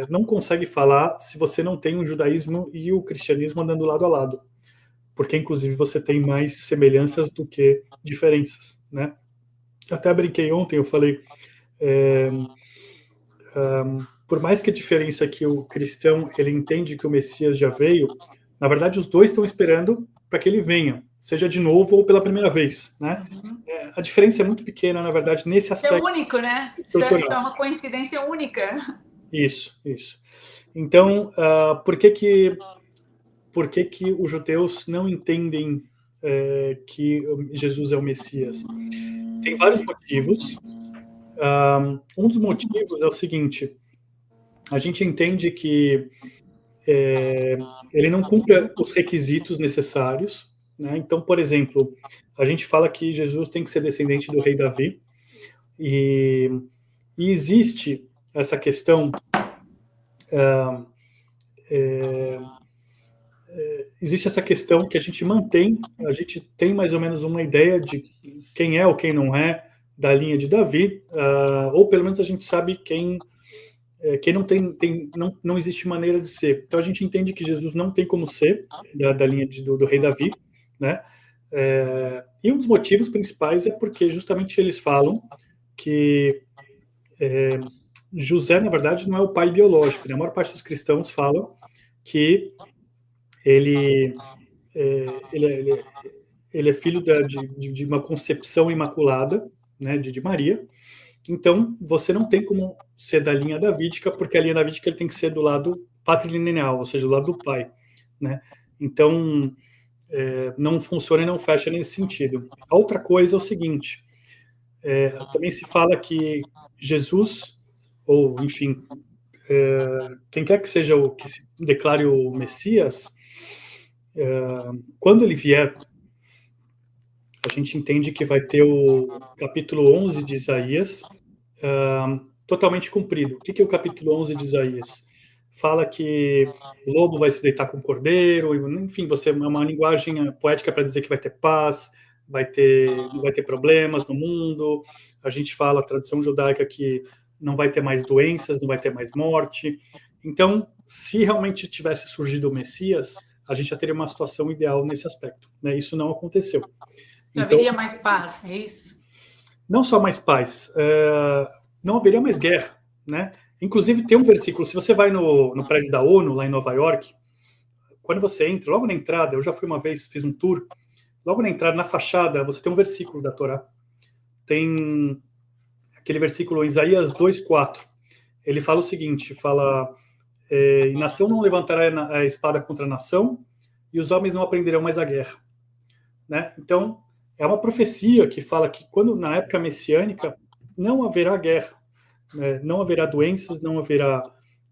não consegue falar se você não tem o judaísmo e o cristianismo andando lado a lado, porque, inclusive, você tem mais semelhanças do que diferenças, né? Até brinquei ontem, eu falei... por mais que a diferença é que o cristão ele entende que o Messias já veio, na verdade os dois estão esperando para que ele venha, seja de novo ou pela primeira vez, né? A diferença é muito pequena, na verdade, nesse aspecto. É único, né? Isso é uma coincidência única. Isso. Então, por que os judeus não entendem que Jesus é o Messias? Tem vários motivos. Um dos motivos é o seguinte: a gente entende que ele não cumpre os requisitos necessários, né? Então, por exemplo, a gente fala que Jesus tem que ser descendente do rei Davi, e existe essa questão, que a gente mantém, a gente tem mais ou menos uma ideia de quem é ou quem não é da linha de Davi, ou pelo menos a gente sabe quem não existe maneira de ser. Então a gente entende que Jesus não tem como ser da linha do rei Davi, né? E um dos motivos principais é porque justamente eles falam que José, na verdade, não é o pai biológico, né? A maior parte dos cristãos falam que ele é filho de uma concepção imaculada, né, de Maria. Então, você não tem como ser da linha davídica, porque a linha davídica ele tem que ser do lado patrilineal, ou seja, do lado do pai, né? Então, não funciona e não fecha nesse sentido. A outra coisa é o seguinte, também se fala que Jesus, ou, enfim, quem quer que seja o que se declare o Messias, quando ele vier, a gente entende que vai ter o capítulo 11 de Isaías totalmente cumprido. O que é o capítulo 11 de Isaías? Fala que o lobo vai se deitar com o cordeiro, enfim, é uma linguagem poética para dizer que vai ter paz, não vai ter problemas no mundo. A gente fala, a tradição judaica, que não vai ter mais doenças, não vai ter mais morte. Então, se realmente tivesse surgido o Messias, a gente já teria uma situação ideal nesse aspecto, né? Isso não aconteceu. Já haveria mais paz, é isso? Não só mais paz, não haveria mais guerra, né? Inclusive, tem um versículo, se você vai no prédio da ONU, lá em Nova York, quando você entra, logo na entrada, eu já fui uma vez, fiz um tour, logo na entrada, na fachada, você tem um versículo da Torá. Tem aquele versículo, Isaías 2:4. Ele fala o seguinte, e nação não levantará a espada contra a nação, e os homens não aprenderão mais a guerra, né? Então, é uma profecia que fala que na época messiânica, não haverá guerra, né? Não haverá doenças, não haverá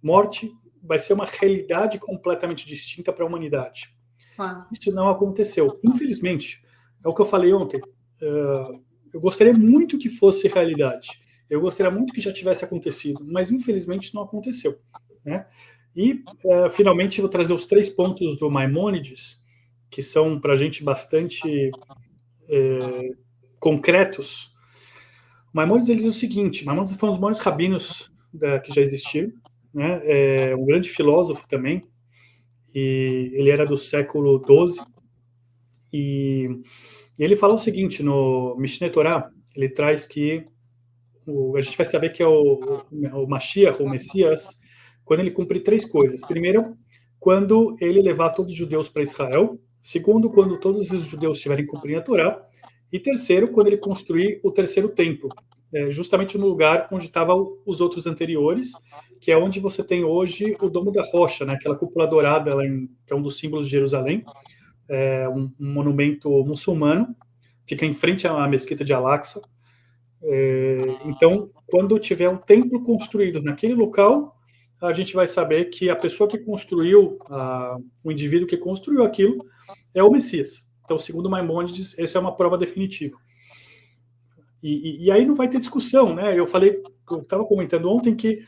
morte, vai ser uma realidade completamente distinta para a humanidade. Isso não aconteceu. Infelizmente, é o que eu falei ontem, eu gostaria muito que fosse realidade, eu gostaria muito que já tivesse acontecido, mas infelizmente não aconteceu, né? E, finalmente, eu vou trazer os 3 pontos do Maimônides, que são, para a gente, bastante concretos. O Maimônides ele diz o seguinte, Maimônides foi um dos maiores rabinos que já existiram, né? Um grande filósofo também, e ele era do século XII, e ele fala o seguinte, no Mishneh Torah, ele traz que a gente vai saber que é o Mashiach, o Messias, quando ele cumpre 3 coisas. Primeiro, quando ele levar todos os judeus para Israel. Segundo, quando todos os judeus estiverem cumprindo a Torá. E terceiro, quando ele construir o terceiro templo, justamente no lugar onde estavam os outros anteriores, que é onde você tem hoje o Domo da Rocha, né? Aquela cúpula dourada, que é um dos símbolos de Jerusalém, um monumento muçulmano, fica em frente à mesquita de Al-Aqsa. Então, quando tiver um templo construído naquele local, a gente vai saber que a pessoa que construiu, o indivíduo que construiu aquilo, é o Messias. Então, segundo Maimônides, essa é uma prova definitiva. E aí não vai ter discussão, né? Eu estava comentando ontem que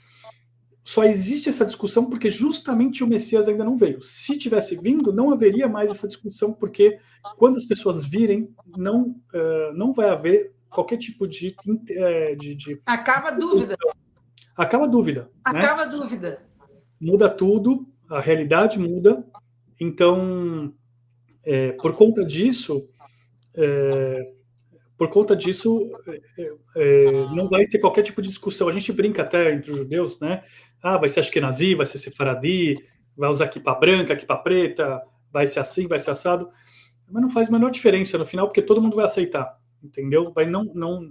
só existe essa discussão porque justamente o Messias ainda não veio. Se tivesse vindo, não haveria mais essa discussão, porque quando as pessoas virem, não vai haver qualquer tipo de Acaba a dúvida. Acaba a dúvida. Acaba a dúvida. Muda tudo, a realidade muda. Então, por conta disso, não vai ter qualquer tipo de discussão. A gente brinca até entre os judeus, né? Vai ser Ashkenazi, vai ser Sefaradi, vai usar equipa branca, equipa preta, vai ser assim, vai ser assado. Mas não faz a menor diferença no final, porque todo mundo vai aceitar, entendeu?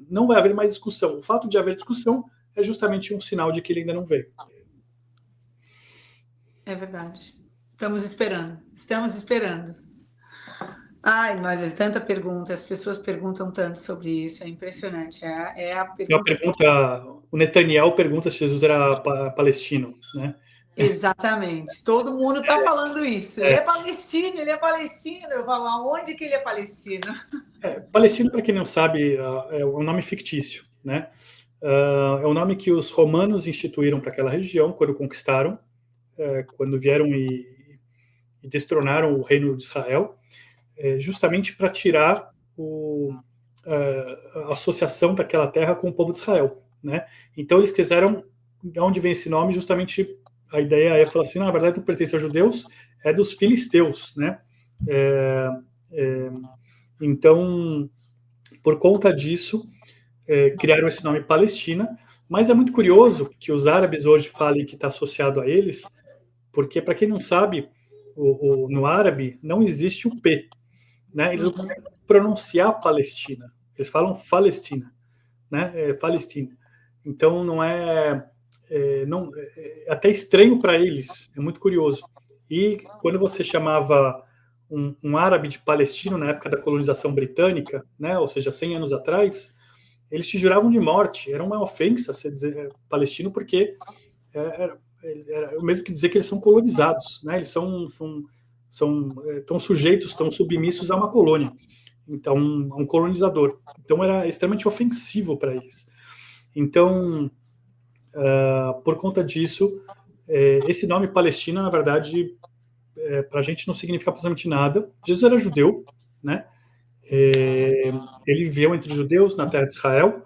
Não vai haver mais discussão. O fato de haver discussão é justamente um sinal de que ele ainda não veio. É verdade. Estamos esperando. Ai, olha, tanta pergunta, as pessoas perguntam tanto sobre isso, é impressionante. É a pergunta... O Netanyahu pergunta se Jesus era palestino, né? Exatamente. Todo mundo está falando isso. Ele é palestino. Eu falo, aonde que ele é palestino? Palestino, para quem não sabe, é um nome fictício, né? É o nome que os romanos instituíram para aquela região quando conquistaram, quando vieram e destronaram o reino de Israel, justamente para tirar a associação daquela terra com o povo de Israel, né? Então eles quiseram, de onde vem esse nome, justamente a ideia é falar assim, na verdade não pertence aos judeus, é dos filisteus, né? Então, por conta disso, criaram esse nome Palestina, mas é muito curioso que os árabes hoje falem que está associado a eles, porque, para quem não sabe, no árabe não existe o P, né? Eles não conseguem pronunciar Palestina, eles falam Palestina, né? Palestina. Então não é até estranho para eles, é muito curioso. E quando você chamava um árabe de palestino na época da colonização britânica, né? Ou seja, 100 anos atrás, eles te juravam de morte, era uma ofensa você dizer palestino, porque era o mesmo que dizer que eles são colonizados, né? Eles estão sujeitos, estão submissos a uma colônia, então a um colonizador. Então era extremamente ofensivo para eles. Então, por conta disso, esse nome Palestina, na verdade, para a gente não significa absolutamente nada. Jesus era judeu, né? Ele viveu entre os judeus na terra de Israel,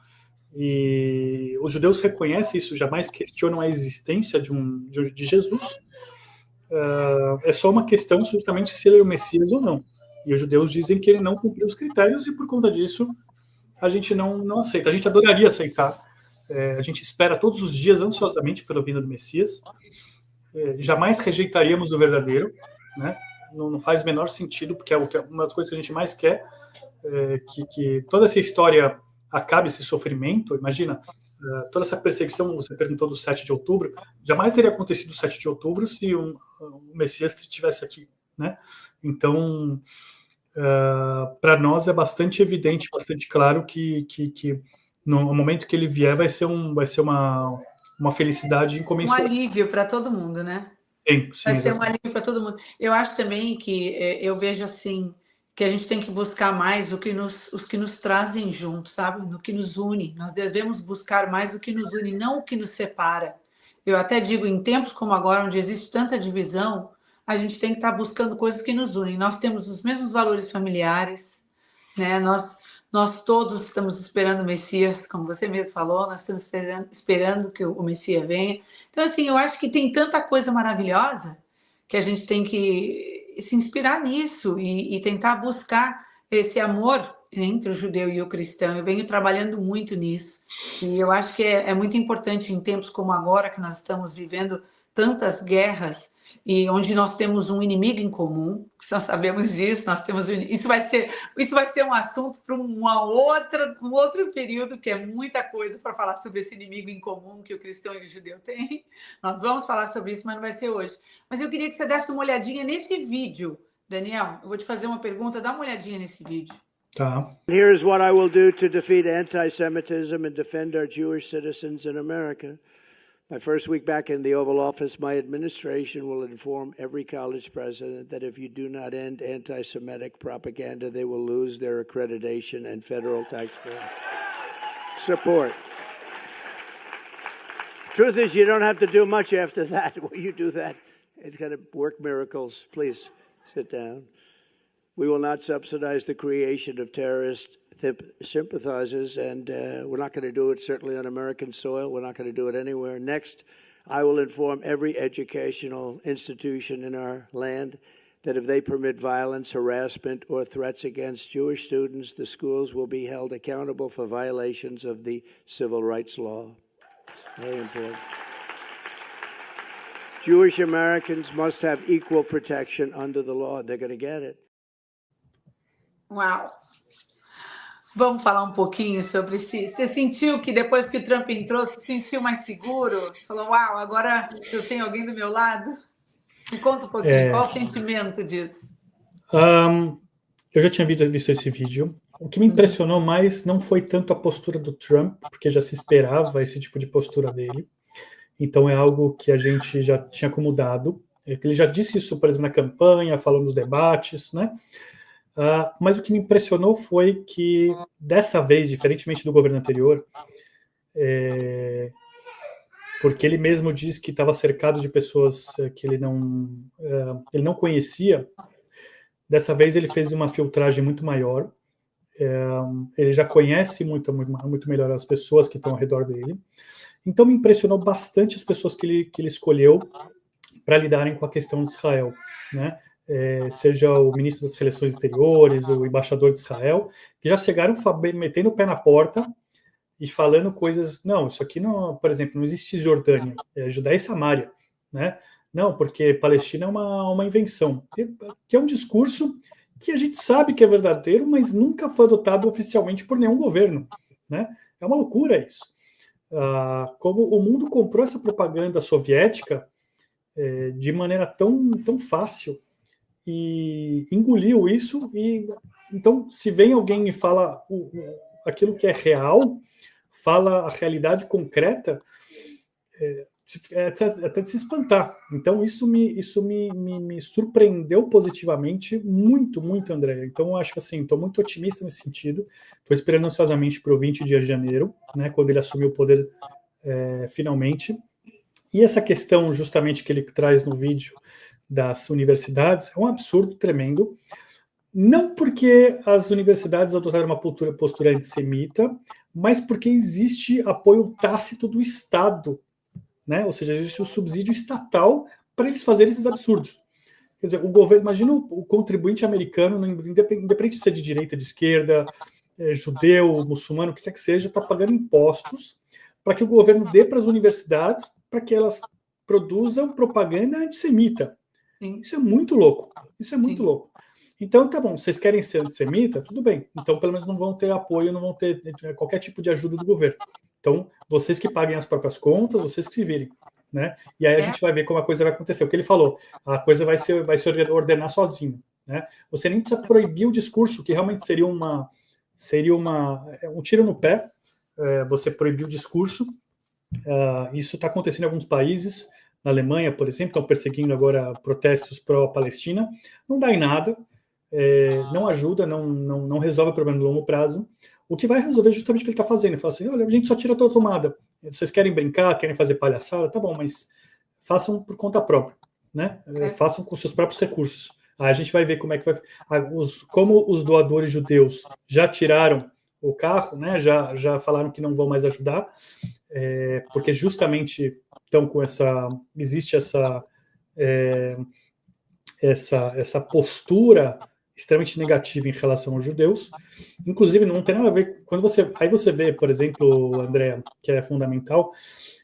e os judeus reconhecem isso, jamais questionam a existência de Jesus. É só uma questão justamente se ele é o Messias ou não. E os judeus dizem que ele não cumpriu os critérios, e por conta disso a gente não aceita. A gente adoraria aceitar. A gente espera todos os dias ansiosamente pela vinda do Messias. Jamais rejeitaríamos o verdadeiro, né? Não faz o menor sentido, porque uma das coisas que a gente mais quer que toda essa história acabe, esse sofrimento. Imagina, toda essa perseguição, você perguntou do 7 de outubro, jamais teria acontecido o 7 de outubro se o Messias estivesse aqui, né? Então, para nós é bastante evidente, bastante claro que no momento que ele vier vai ser uma felicidade incomensurável. Um alívio para todo mundo, né? Sim, vai ser um alívio para todo mundo. Eu acho também que eu vejo assim que a gente tem que buscar mais os que nos trazem juntos, sabe? No que nos une. Nós devemos buscar mais o que nos une, não o que nos separa. Eu até digo, em tempos como agora, onde existe tanta divisão, a gente tem que estar buscando coisas que nos unem. Nós temos os mesmos valores familiares, né? Nós todos estamos esperando o Messias, como você mesmo falou, nós estamos esperando que o Messias venha. Então, assim, eu acho que tem tanta coisa maravilhosa que a gente tem que se inspirar nisso e tentar buscar esse amor entre o judeu e o cristão. Eu venho trabalhando muito nisso. E eu acho que é muito importante em tempos como agora, que nós estamos vivendo tantas guerras. e onde nós temos um inimigo em comum, nós sabemos disso, nós temos isso vai ser um assunto para um outro período, que é muita coisa para falar sobre esse inimigo em comum que o cristão e o judeu têm. Nós vamos falar sobre isso, mas não vai ser hoje. Mas eu queria que você desse uma olhadinha nesse vídeo, Daniel. Eu vou te fazer uma pergunta, dá uma olhadinha nesse vídeo. Tá. Here's what I will do to defeat anti-Semitism and defend our Jewish citizens in America. My first week back in the Oval Office, my administration will inform every college president that if you do not end anti-Semitic propaganda, they will lose their accreditation and federal taxpayer support. Truth is, you don't have to do much after that. When you do that, it's going to work miracles. Please sit down. We will not subsidize the creation of terrorist sympathizers, and we're not going to do it certainly on American soil. We're not going to do it anywhere. Next, I will inform every educational institution in our land that if they permit violence, harassment, or threats against Jewish students, the schools will be held accountable for violations of the civil rights law. Very important. Jewish Americans must have equal protection under the law. They're going to get it. Uau! Vamos falar um pouquinho sobre si. Você sentiu que depois que o Trump entrou, se sentiu mais seguro? Você falou, uau, agora eu tenho alguém do meu lado? Me conta um pouquinho, qual o sentimento disso? Eu já tinha visto esse vídeo. O que me impressionou mais não foi tanto a postura do Trump, porque já se esperava esse tipo de postura dele. Então é algo que a gente já tinha acomodado. Ele já disse isso, por exemplo, na campanha, falando nos debates, né? Mas o que me impressionou foi que, dessa vez, diferentemente do governo anterior, porque ele mesmo diz que estava cercado de pessoas que ele não conhecia, dessa vez ele fez uma filtragem muito maior, ele já conhece muito melhor as pessoas que estão ao redor dele, então me impressionou bastante as pessoas que ele escolheu para lidarem com a questão de Israel, né? Seja o ministro das Relações Exteriores, o embaixador de Israel, que já chegaram metendo o pé na porta e falando coisas, não, isso aqui não, por exemplo, não existe Cisjordânia, é Judéia e Samária, né? Não, porque Palestina é uma invenção, que é um discurso que a gente sabe que é verdadeiro, mas nunca foi adotado oficialmente por nenhum governo, né? É uma loucura isso. Como o mundo comprou essa propaganda soviética de maneira tão fácil, e engoliu isso, e então se vem alguém e fala aquilo que é real, fala a realidade concreta, até de se espantar. Então isso me surpreendeu positivamente muito, André. Então eu acho que assim, estou muito otimista nesse sentido, estou esperando ansiosamente para o 20 de janeiro, né, quando ele assumiu o poder finalmente. E essa questão justamente que ele traz no vídeo das universidades é um absurdo tremendo, não porque as universidades adotaram uma postura antissemita, mas porque existe apoio tácito do Estado, né? Ou seja, existe o subsídio estatal para eles fazerem esses absurdos. Quer dizer, o governo, imagina o contribuinte americano, independente de ser de direita, de esquerda, judeu, muçulmano, o que quer que seja, está pagando impostos para que o governo dê para as universidades para que elas produzam propaganda antissemita. Sim. Isso é muito louco. Isso é muito Sim. louco. Então, tá bom, vocês querem ser antissemita? Tudo bem. Então, pelo menos não vão ter apoio, não vão ter qualquer tipo de ajuda do governo. Então, vocês que paguem as próprias contas, vocês que se virem, né? E aí a gente vai ver como a coisa vai acontecer. O que ele falou, a coisa vai se ordenar sozinho, né? Você nem precisa proibir o discurso, que realmente seria um tiro no pé, você proibir o discurso. Isso está acontecendo em alguns países. Na Alemanha, por exemplo, estão perseguindo agora protestos pró-Palestina. Não dá em nada, não ajuda, não resolve o problema no longo prazo. O que vai resolver é justamente o que ele está fazendo. Ele fala assim, olha, a gente só tira a tua tomada. Vocês querem brincar, querem fazer palhaçada? Tá bom, mas façam por conta própria, né? Façam com seus próprios recursos. Aí a gente vai ver como é que vai... Como os doadores judeus já tiraram o carro, né? Já falaram que não vão mais ajudar, porque justamente estão com existe essa postura extremamente negativa em relação aos judeus. Inclusive, não tem nada a ver... Aí você vê, por exemplo, André, que é fundamental,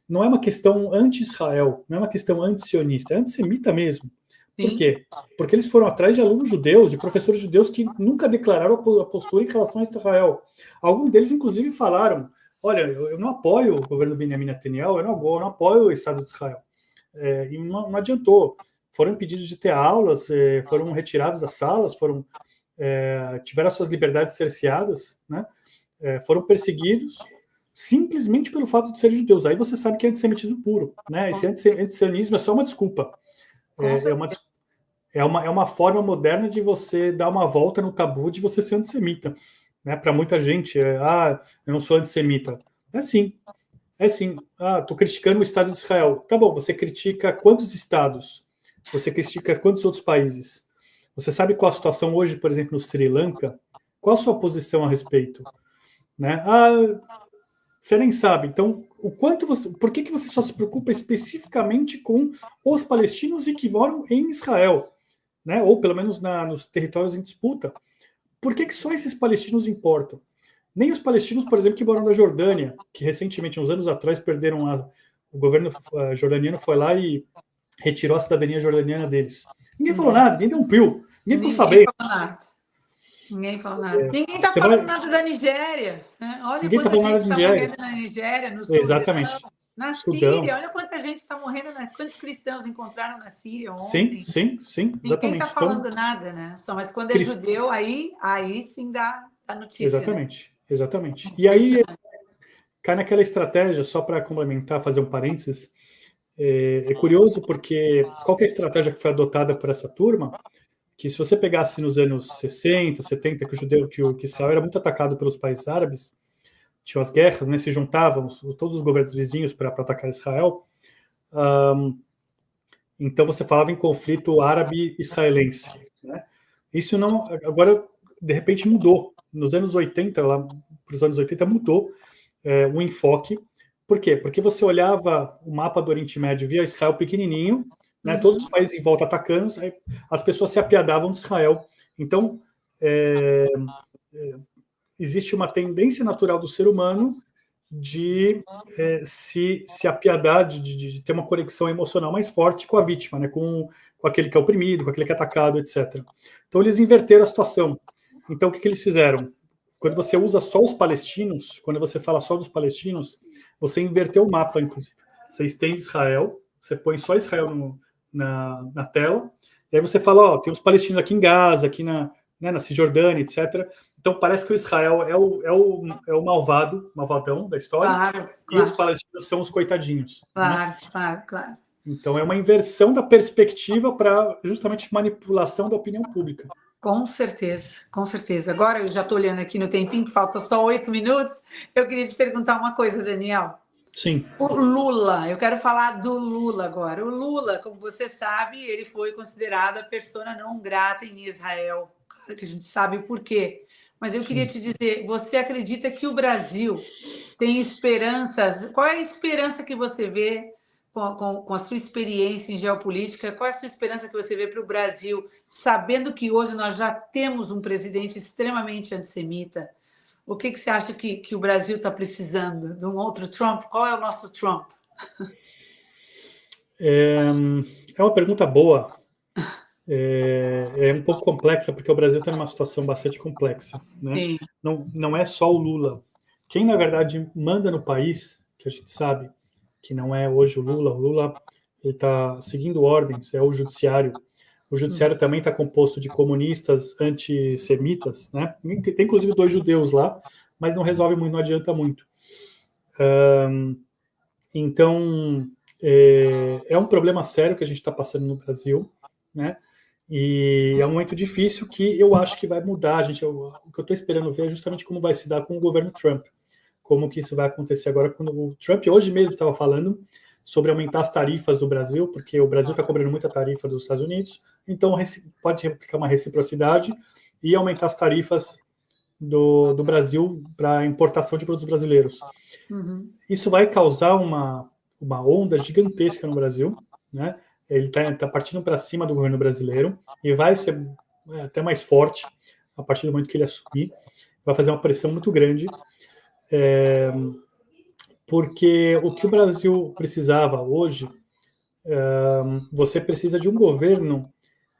não é uma questão anti-Israel, não é uma questão anti-sionista, é antissemita mesmo. Por quê? Porque eles foram atrás de alunos judeus, de professores judeus que nunca declararam a postura em relação a Israel. Alguns deles, inclusive, falaram: olha, eu não apoio o governo Benjamin Netanyahu, eu não apoio o Estado de Israel. E não adiantou. Foram impedidos de ter aulas, foram retirados das salas, tiveram suas liberdades cerceadas, né? Foram perseguidos simplesmente pelo fato de serem judeus. Aí você sabe que é antissemitismo puro, né? Esse antissionismo é só uma desculpa. É uma forma moderna de você dar uma volta no tabu de você ser antissemita, né? Para muita gente, eu não sou antissemita. É sim. Estou criticando o Estado de Israel. Tá bom, você critica quantos estados? Você critica quantos outros países? Você sabe qual a situação hoje, por exemplo, no Sri Lanka? Qual a sua posição a respeito? Né? Você nem sabe. Então, por que você só se preocupa especificamente com os palestinos e que moram em Israel? Né? Ou pelo menos nos territórios em disputa. Por que só esses palestinos importam? Nem os palestinos, por exemplo, que moram na Jordânia, que recentemente, uns anos atrás, perderam o governo jordaniano foi lá e retirou a cidadania jordaniana deles. Ninguém falou nada, ninguém deu um pio, ninguém ficou sabendo. Ninguém falou nada. Ninguém está falando nada da Nigéria. Né? Olha ninguém quanta gente está morrendo na Nigéria, no Sudão, exatamente. na Síria. Olha quanta gente está morrendo. Quantos cristãos encontraram na Síria ontem? Sim, exatamente. Ninguém está falando nada, né? Mas quando é judeu, aí sim dá notícia. Exatamente. E aí cai naquela estratégia, só para complementar, fazer um parênteses, é curioso porque qual que é a estratégia que foi adotada por essa turma? Que se você pegasse nos anos 60, 70, que Israel era muito atacado pelos países árabes, tinham as guerras, né, se juntavam todos os governos vizinhos para atacar Israel, então você falava em conflito árabe-israelense. Né? Isso não... Agora, de repente, mudou. Nos anos 80, lá para os anos 80, mudou o enfoque. Por quê? Porque você olhava o mapa do Oriente Médio, via Israel pequenininho, né, todos os países em volta atacando, as pessoas se apiadavam de Israel. Então, existe uma tendência natural do ser humano de se apiadar, de ter uma conexão emocional mais forte com a vítima, né, com aquele que é oprimido, com aquele que é atacado, etc. Então, eles inverteram a situação. Então, o que eles fizeram? Quando você usa só os palestinos, quando você fala só dos palestinos, você inverteu o mapa, inclusive. Você estende Israel, você põe só Israel na tela, e aí você fala, tem os palestinos aqui em Gaza, aqui na Cisjordânia, etc. Então parece que o Israel é o malvadão da história, claro. E os palestinos são os coitadinhos. Claro. Então é uma inversão da perspectiva para justamente manipulação da opinião pública. Com certeza. Agora eu já estou olhando aqui no tempinho, que falta só 8 minutos. Eu queria te perguntar uma coisa, Daniel. Sim. O Lula, eu quero falar do Lula agora. O Lula, como você sabe, ele foi considerado a persona não grata em Israel. Claro que a gente sabe o porquê. Mas eu queria te dizer, você acredita que o Brasil tem esperanças? Qual é a esperança que você vê com a sua experiência em geopolítica? Qual é a sua esperança que você vê para o Brasil, sabendo que hoje nós já temos um presidente extremamente antissemita? O que você acha que o Brasil está precisando? De um outro Trump? Qual é o nosso Trump? É uma pergunta boa. É um pouco complexa, porque o Brasil está numa situação bastante complexa. Né? Não é só o Lula. Quem, na verdade, manda no país, que a gente sabe que não é hoje o Lula está seguindo ordens, é o judiciário. O judiciário também está composto de comunistas antissemitas, né? Tem inclusive 2 judeus lá, mas não resolve muito, não adianta muito. Então, é um problema sério que a gente está passando no Brasil, né? E é um momento difícil que eu acho que vai mudar. O que eu estou esperando ver é justamente como vai se dar com o governo Trump. Como que isso vai acontecer agora, quando o Trump hoje mesmo estava falando sobre aumentar as tarifas do Brasil, porque o Brasil está cobrando muita tarifa dos Estados Unidos, então pode aplicar uma reciprocidade e aumentar as tarifas do Brasil para importação de produtos brasileiros. Isso vai causar uma onda gigantesca no Brasil, né? Ele está partindo para cima do governo brasileiro e vai ser até mais forte a partir do momento que ele assumir. Vai fazer uma pressão muito grande, porque o que o Brasil precisava hoje, você precisa de um governo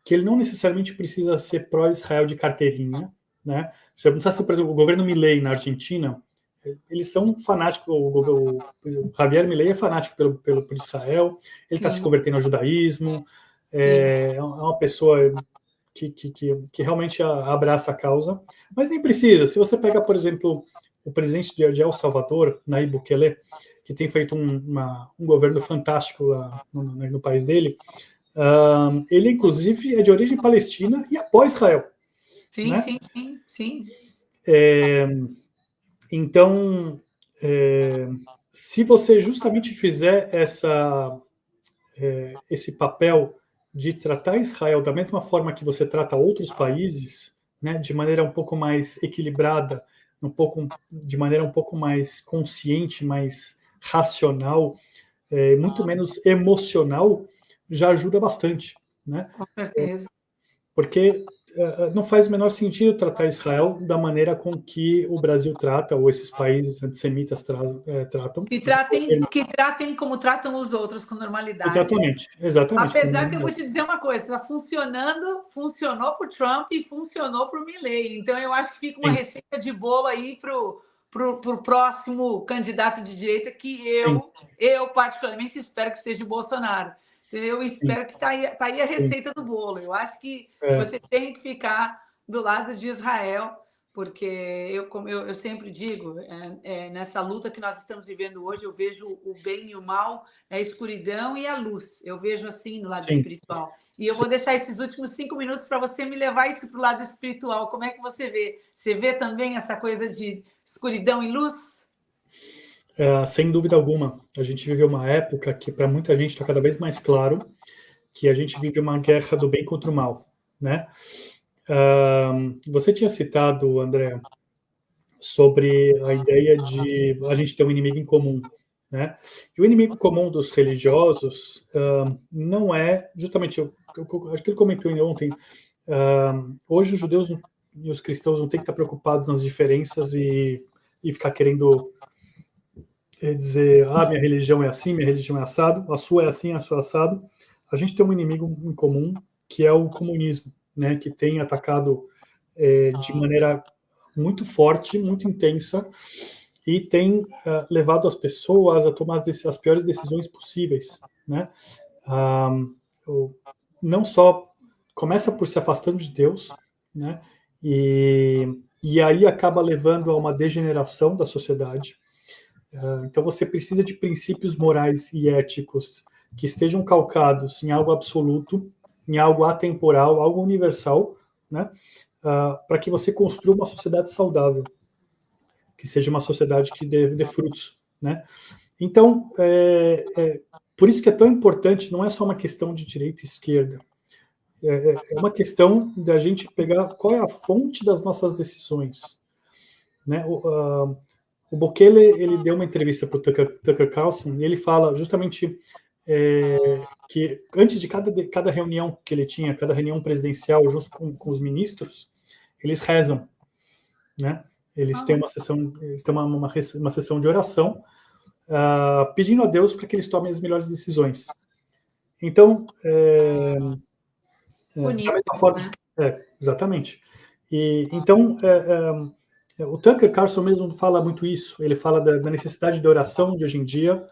que ele não necessariamente precisa ser pró-Israel de carteirinha, né? Você não sabe se, por exemplo, o governo Milei na Argentina, eles são fanáticos, o Javier Milei é fanático por Israel, ele está se convertendo ao judaísmo, é uma pessoa que realmente abraça a causa, mas nem precisa. Se você pega, por exemplo, o presidente de El Salvador, Nayib Bukele, que tem feito um governo fantástico lá no país dele, ele, inclusive, é de origem palestina e apoia Israel. Sim, né? sim. Então, se você justamente fizer esse papel de tratar Israel da mesma forma que você trata outros países, né, de maneira um pouco mais equilibrada, de maneira um pouco mais consciente, mais racional, muito menos emocional, já ajuda bastante, né? Com certeza. Porque não faz o menor sentido tratar Israel da maneira com que o Brasil trata, ou esses países antissemitas tratam. Que tratem como tratam os outros, com normalidade. Exatamente. Apesar que eu vou te dizer uma coisa, está funcionou para o Trump e funcionou para o Milley. Então, eu acho que fica uma receita de bolo aí para o próximo candidato de direita, que eu particularmente espero que seja o Bolsonaro. Eu espero que tá aí a receita do bolo. Eu acho que você tem que ficar do lado de Israel, porque como eu sempre digo, nessa luta que nós estamos vivendo hoje, eu vejo o bem e o mal, a escuridão e a luz. Eu vejo assim no lado espiritual. E eu vou deixar esses últimos 5 minutos para você me levar isso para o lado espiritual. Como é que você vê? Você vê também essa coisa de escuridão e luz? Sem dúvida alguma. A gente vive uma época que, para muita gente, está cada vez mais claro que a gente vive uma guerra do bem contra o mal, né? Você tinha citado, André, sobre a ideia de a gente ter um inimigo em comum, né? E o inimigo comum dos religiosos não é justamente aquilo que eu comentei ontem. Hoje os judeus e os cristãos não têm que estar preocupados nas diferenças e ficar querendo dizer, minha religião é assim, minha religião é assado, a sua é assim, a sua é assado. A gente tem um inimigo em comum, que é o comunismo, né, que tem atacado de maneira muito forte, muito intensa, e tem levado as pessoas a tomar as piores decisões possíveis, né? Não só começa por se afastando de Deus, né? E aí acaba levando a uma degeneração da sociedade. Então você precisa de princípios morais e éticos que estejam calcados em algo absoluto, em algo atemporal, algo universal, né? Para que você construa uma sociedade saudável, que seja uma sociedade que dê frutos, né? Então, por isso que é tão importante, não é só uma questão de direita e esquerda, é uma questão da gente pegar qual é a fonte das nossas decisões, né? O Bukele, ele deu uma entrevista para o Tucker Carlson e ele fala justamente que antes de cada reunião que ele tinha, cada reunião presidencial junto com os ministros, eles rezam, né? Eles têm uma sessão de oração pedindo a Deus para que eles tomem as melhores decisões. Então, bonito, da mesma forma, né? Exatamente. Então, o Tucker Carlson mesmo fala muito isso. Ele fala da necessidade de oração de hoje em dia,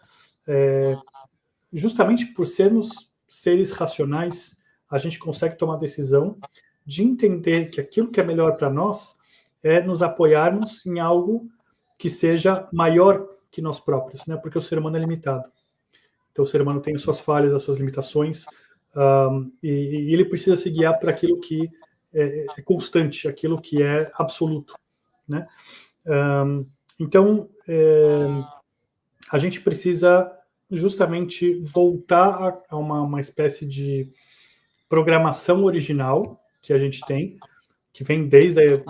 justamente por sermos seres racionais, a gente consegue tomar a decisão de entender que aquilo que é melhor para nós é nos apoiarmos em algo que seja maior que nós próprios, né? Porque o ser humano é limitado. Então, o ser humano tem as suas falhas, as suas limitações, e ele precisa se guiar para aquilo que é constante, aquilo que é absoluto, né? Então, a gente precisa justamente voltar a uma espécie de programação original que a gente tem, que vem desde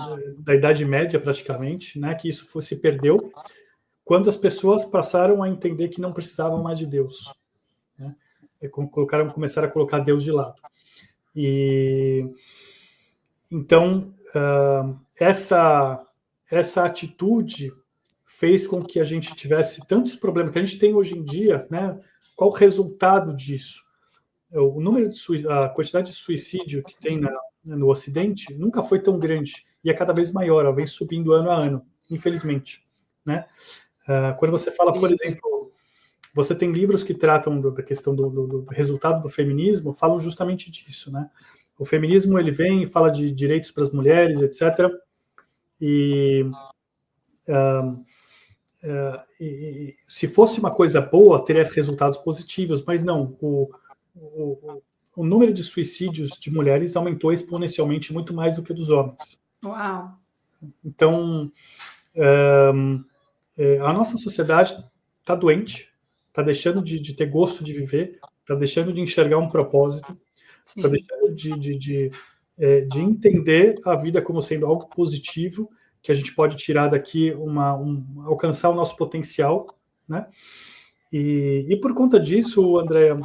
a Idade Média praticamente, né? Que isso se perdeu quando as pessoas passaram a entender que não precisavam mais de Deus, né? Começaram a colocar Deus de lado. E Então, essa atitude fez com que a gente tivesse tantos problemas que a gente tem hoje em dia, né? Qual o resultado disso? O número a quantidade de suicídio que tem no Ocidente nunca foi tão grande e é cada vez maior, ela vem subindo ano a ano, infelizmente, né? Quando você fala, por exemplo, você tem livros que tratam da questão do resultado do feminismo, falam justamente disso, né? O feminismo ele vem e fala de direitos para as mulheres, etc. E se fosse uma coisa boa, teria resultados positivos, mas não. O número de suicídios de mulheres aumentou exponencialmente muito mais do que dos homens. Uau! Então, a nossa sociedade está doente, está deixando de ter gosto de viver, está deixando de enxergar um propósito, está deixando de entender a vida como sendo algo positivo, que a gente pode tirar daqui, alcançar o nosso potencial, né? E por conta disso, André,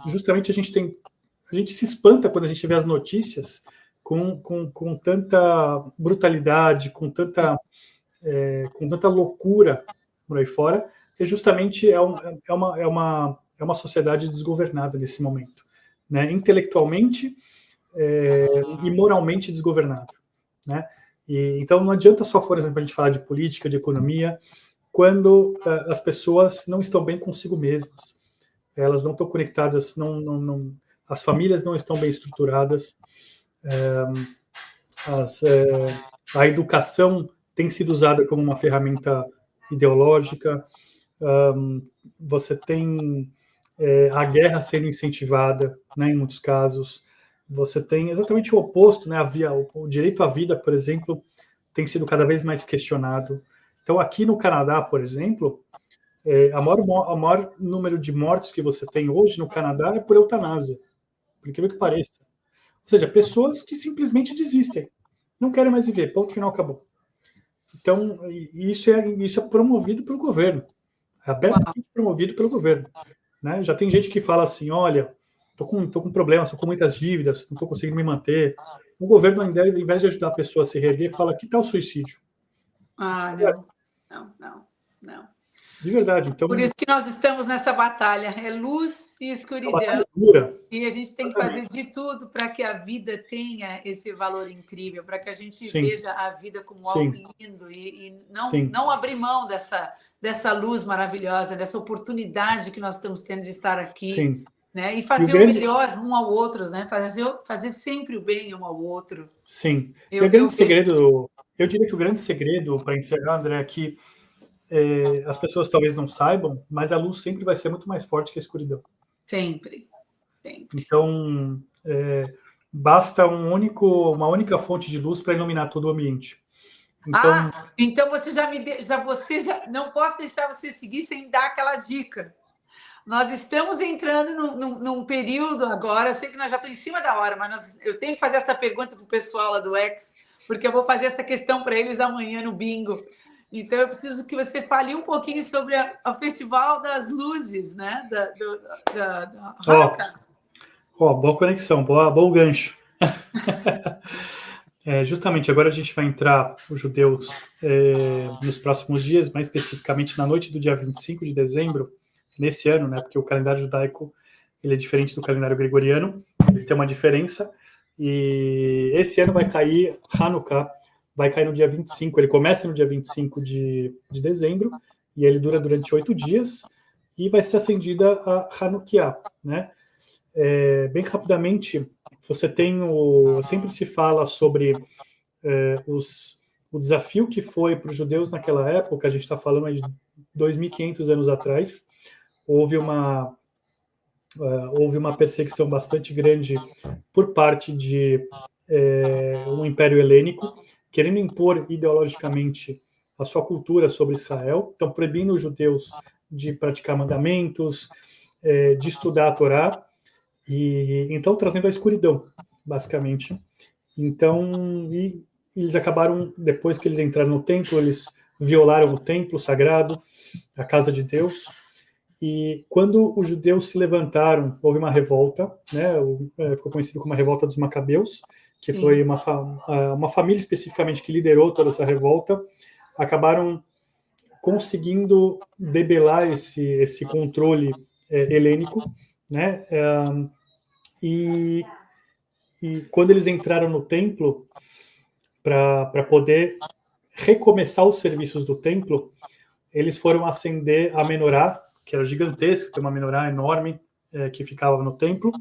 justamente a gente se espanta quando a gente vê as notícias com tanta brutalidade, com tanta loucura por aí fora, que justamente é uma sociedade desgovernada nesse momento, né? Intelectualmente e moralmente desgovernada, né? Então não adianta só, por exemplo, a gente falar de política, de economia, quando as pessoas não estão bem consigo mesmas, elas não estão conectadas, as famílias não estão bem estruturadas, a educação tem sido usada como uma ferramenta ideológica, você tem a guerra sendo incentivada, né, em muitos casos, você tem exatamente o oposto, né, o direito à vida, por exemplo, tem sido cada vez mais questionado. Então, aqui no Canadá, por exemplo, o maior número de mortes que você tem hoje no Canadá é por eutanásia, por incrível que pareça. Ou seja, pessoas que simplesmente desistem, não querem mais viver, ponto final, acabou. Então, isso é promovido pelo governo, é abertamente promovido pelo governo, né? Já tem gente que fala assim, olha, tô com problemas, tô com muitas dívidas, não tô conseguindo me manter. O governo, ao invés de ajudar a pessoa a se reerguer, fala, que tal suicídio? Não. De verdade. Então, por isso que nós estamos nessa batalha, é luz e escuridão. E a gente tem que fazer de tudo para que a vida tenha esse valor incrível, para que a gente veja a vida como algo lindo e não abrir mão dessa luz maravilhosa, dessa oportunidade que nós estamos tendo de estar aqui, né? E fazer o melhor um ao outro, né? Fazer sempre o bem um ao outro. Sim. Eu diria que o grande segredo, para encerrar, André, é que as pessoas talvez não saibam, mas a luz sempre vai ser muito mais forte que a escuridão. Sempre. Então, basta uma única fonte de luz para iluminar todo o ambiente. Então você já não posso deixar você seguir sem dar aquela dica. Nós estamos entrando num período agora, eu sei que nós já estamos em cima da hora, mas eu tenho que fazer essa pergunta para o pessoal lá do X, porque eu vou fazer essa questão para eles amanhã no bingo. Então, eu preciso que você fale um pouquinho sobre o Festival das Luzes, né? Da Hanukkah. Boa conexão, bom gancho. Justamente agora a gente vai entrar, os judeus, nos próximos dias, mais especificamente na noite do dia 25 de dezembro, nesse ano, né? Porque o calendário judaico ele é diferente do calendário gregoriano, eles têm uma diferença, e esse ano vai cair Hanukkah, vai cair no dia 25, ele começa no dia 25 de dezembro, e ele dura durante 8 dias, e vai ser acendida a Hanukkah, né? Bem rapidamente, você tem sempre se fala sobre o desafio que foi para os judeus naquela época, a gente está falando aí de 2.500 anos atrás, houve uma perseguição bastante grande por parte de um império helênico, querendo impor ideologicamente a sua cultura sobre Israel, então proibindo os judeus de praticar mandamentos, de estudar a Torá, e então trazendo a escuridão, basicamente. Então, eles acabaram, depois que eles entraram no templo, eles violaram o templo sagrado, a casa de Deus, E quando os judeus se levantaram, houve uma revolta, né? Ficou conhecido como a Revolta dos Macabeus, que foi uma família especificamente que liderou toda essa revolta. Acabaram conseguindo debelar esse controle helênico, né? E quando eles entraram no templo para poder recomeçar os serviços do templo, eles foram acender a menorá, que era gigantesca, tem uma menorá enorme que ficava no templo,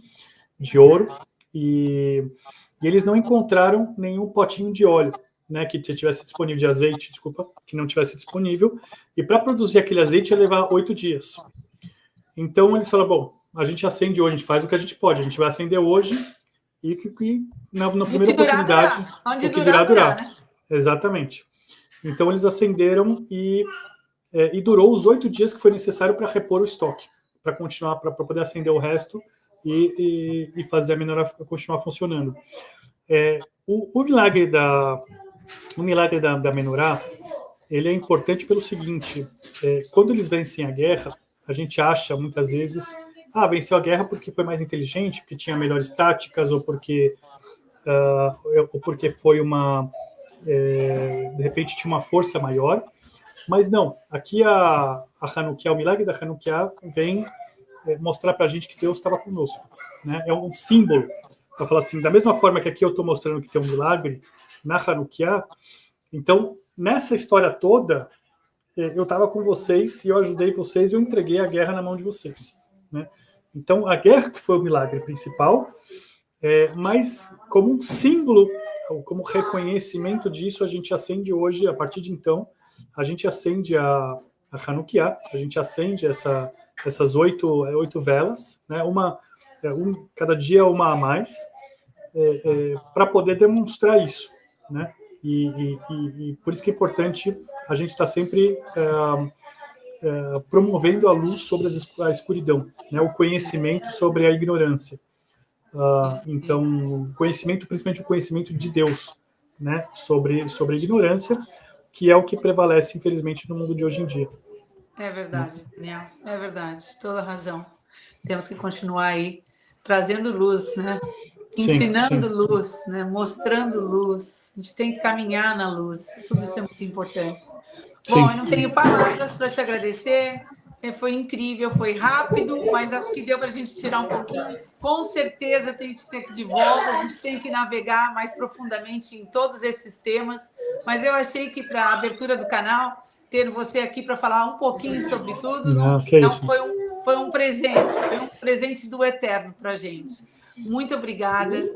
de ouro, e eles não encontraram nenhum potinho de óleo, né, que tivesse disponível, de azeite, desculpa, que não tivesse disponível, e para produzir aquele azeite ia levar 8 dias. Então eles falaram, bom, a gente acende hoje, a gente faz o que a gente pode, a gente vai acender hoje, e na primeira oportunidade, o que durar, né? Exatamente. Então eles acenderam e durou os 8 dias que foi necessário para repor o estoque, para continuar, para poder acender o resto e fazer a menorá continuar funcionando. O milagre da menorá, ele é importante pelo seguinte: quando eles vencem a guerra, a gente acha muitas vezes, venceu a guerra porque foi mais inteligente, porque tinha melhores táticas, ou porque foi de repente tinha uma força maior. Mas não, aqui a Hanukkah, o milagre da Hanukkah vem mostrar para a gente que Deus estava conosco, né? É um símbolo, para falar assim, da mesma forma que aqui eu estou mostrando que tem um milagre na Hanukkah, então, nessa história toda, eu estava com vocês e eu ajudei vocês e eu entreguei a guerra na mão de vocês, né? Então, a guerra que foi o milagre principal, mas como um símbolo, como reconhecimento disso, a gente acende hoje, a partir de então, a gente acende a Hanukkah, a gente acende essas 8 velas, né? Cada dia uma a mais, para poder demonstrar isso, né? E por isso que é importante a gente estar sempre promovendo a luz sobre a escuridão, né? O conhecimento sobre a ignorância. Então, conhecimento, principalmente o conhecimento de Deus, né? Sobre a ignorância, que é o que prevalece, infelizmente, no mundo de hoje em dia. É verdade, Daniel, é verdade, toda razão. Temos que continuar aí trazendo luz, né? Ensinando sim. Luz, né? Mostrando luz. A gente tem que caminhar na luz. Tudo isso é muito importante. Sim. Bom, eu não tenho palavras para te agradecer. Foi incrível, foi rápido, mas acho que deu para a gente tirar um pouquinho. Com certeza tem que ter que ir de volta, a gente tem que navegar mais profundamente em todos esses temas. Mas eu achei que para a abertura do canal, ter você aqui para falar um pouquinho sobre tudo, foi um presente do Eterno para a gente. Muito obrigada.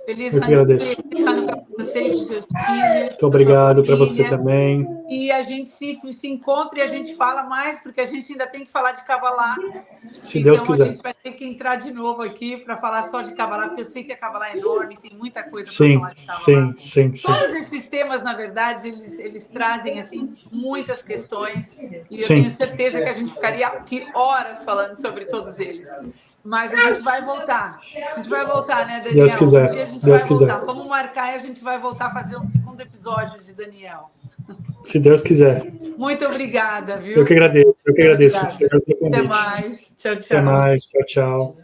Feliz Hanukkah para vocês e seus filhos. Muito obrigado para você também. E a gente se encontra e a gente fala mais, porque a gente ainda tem que falar de Kabbalah. Se Deus quiser. A gente vai ter que entrar de novo aqui para falar só de Kabbalah, porque eu sei que a Kabbalah é enorme, tem muita coisa para falar de Kabbalah. Sim. Todos esses temas, na verdade, eles trazem assim, muitas questões. E eu tenho certeza que a gente ficaria aqui horas falando sobre todos eles. Mas a gente vai voltar. A gente vai voltar, né, Daniel? Deus quiser. Um dia a gente vai voltar. Vamos marcar e a gente vai voltar a fazer um segundo episódio de Daniel. Se Deus quiser. Muito obrigada, viu? Eu que agradeço. Até mais. Tchau, tchau. Até mais. Tchau.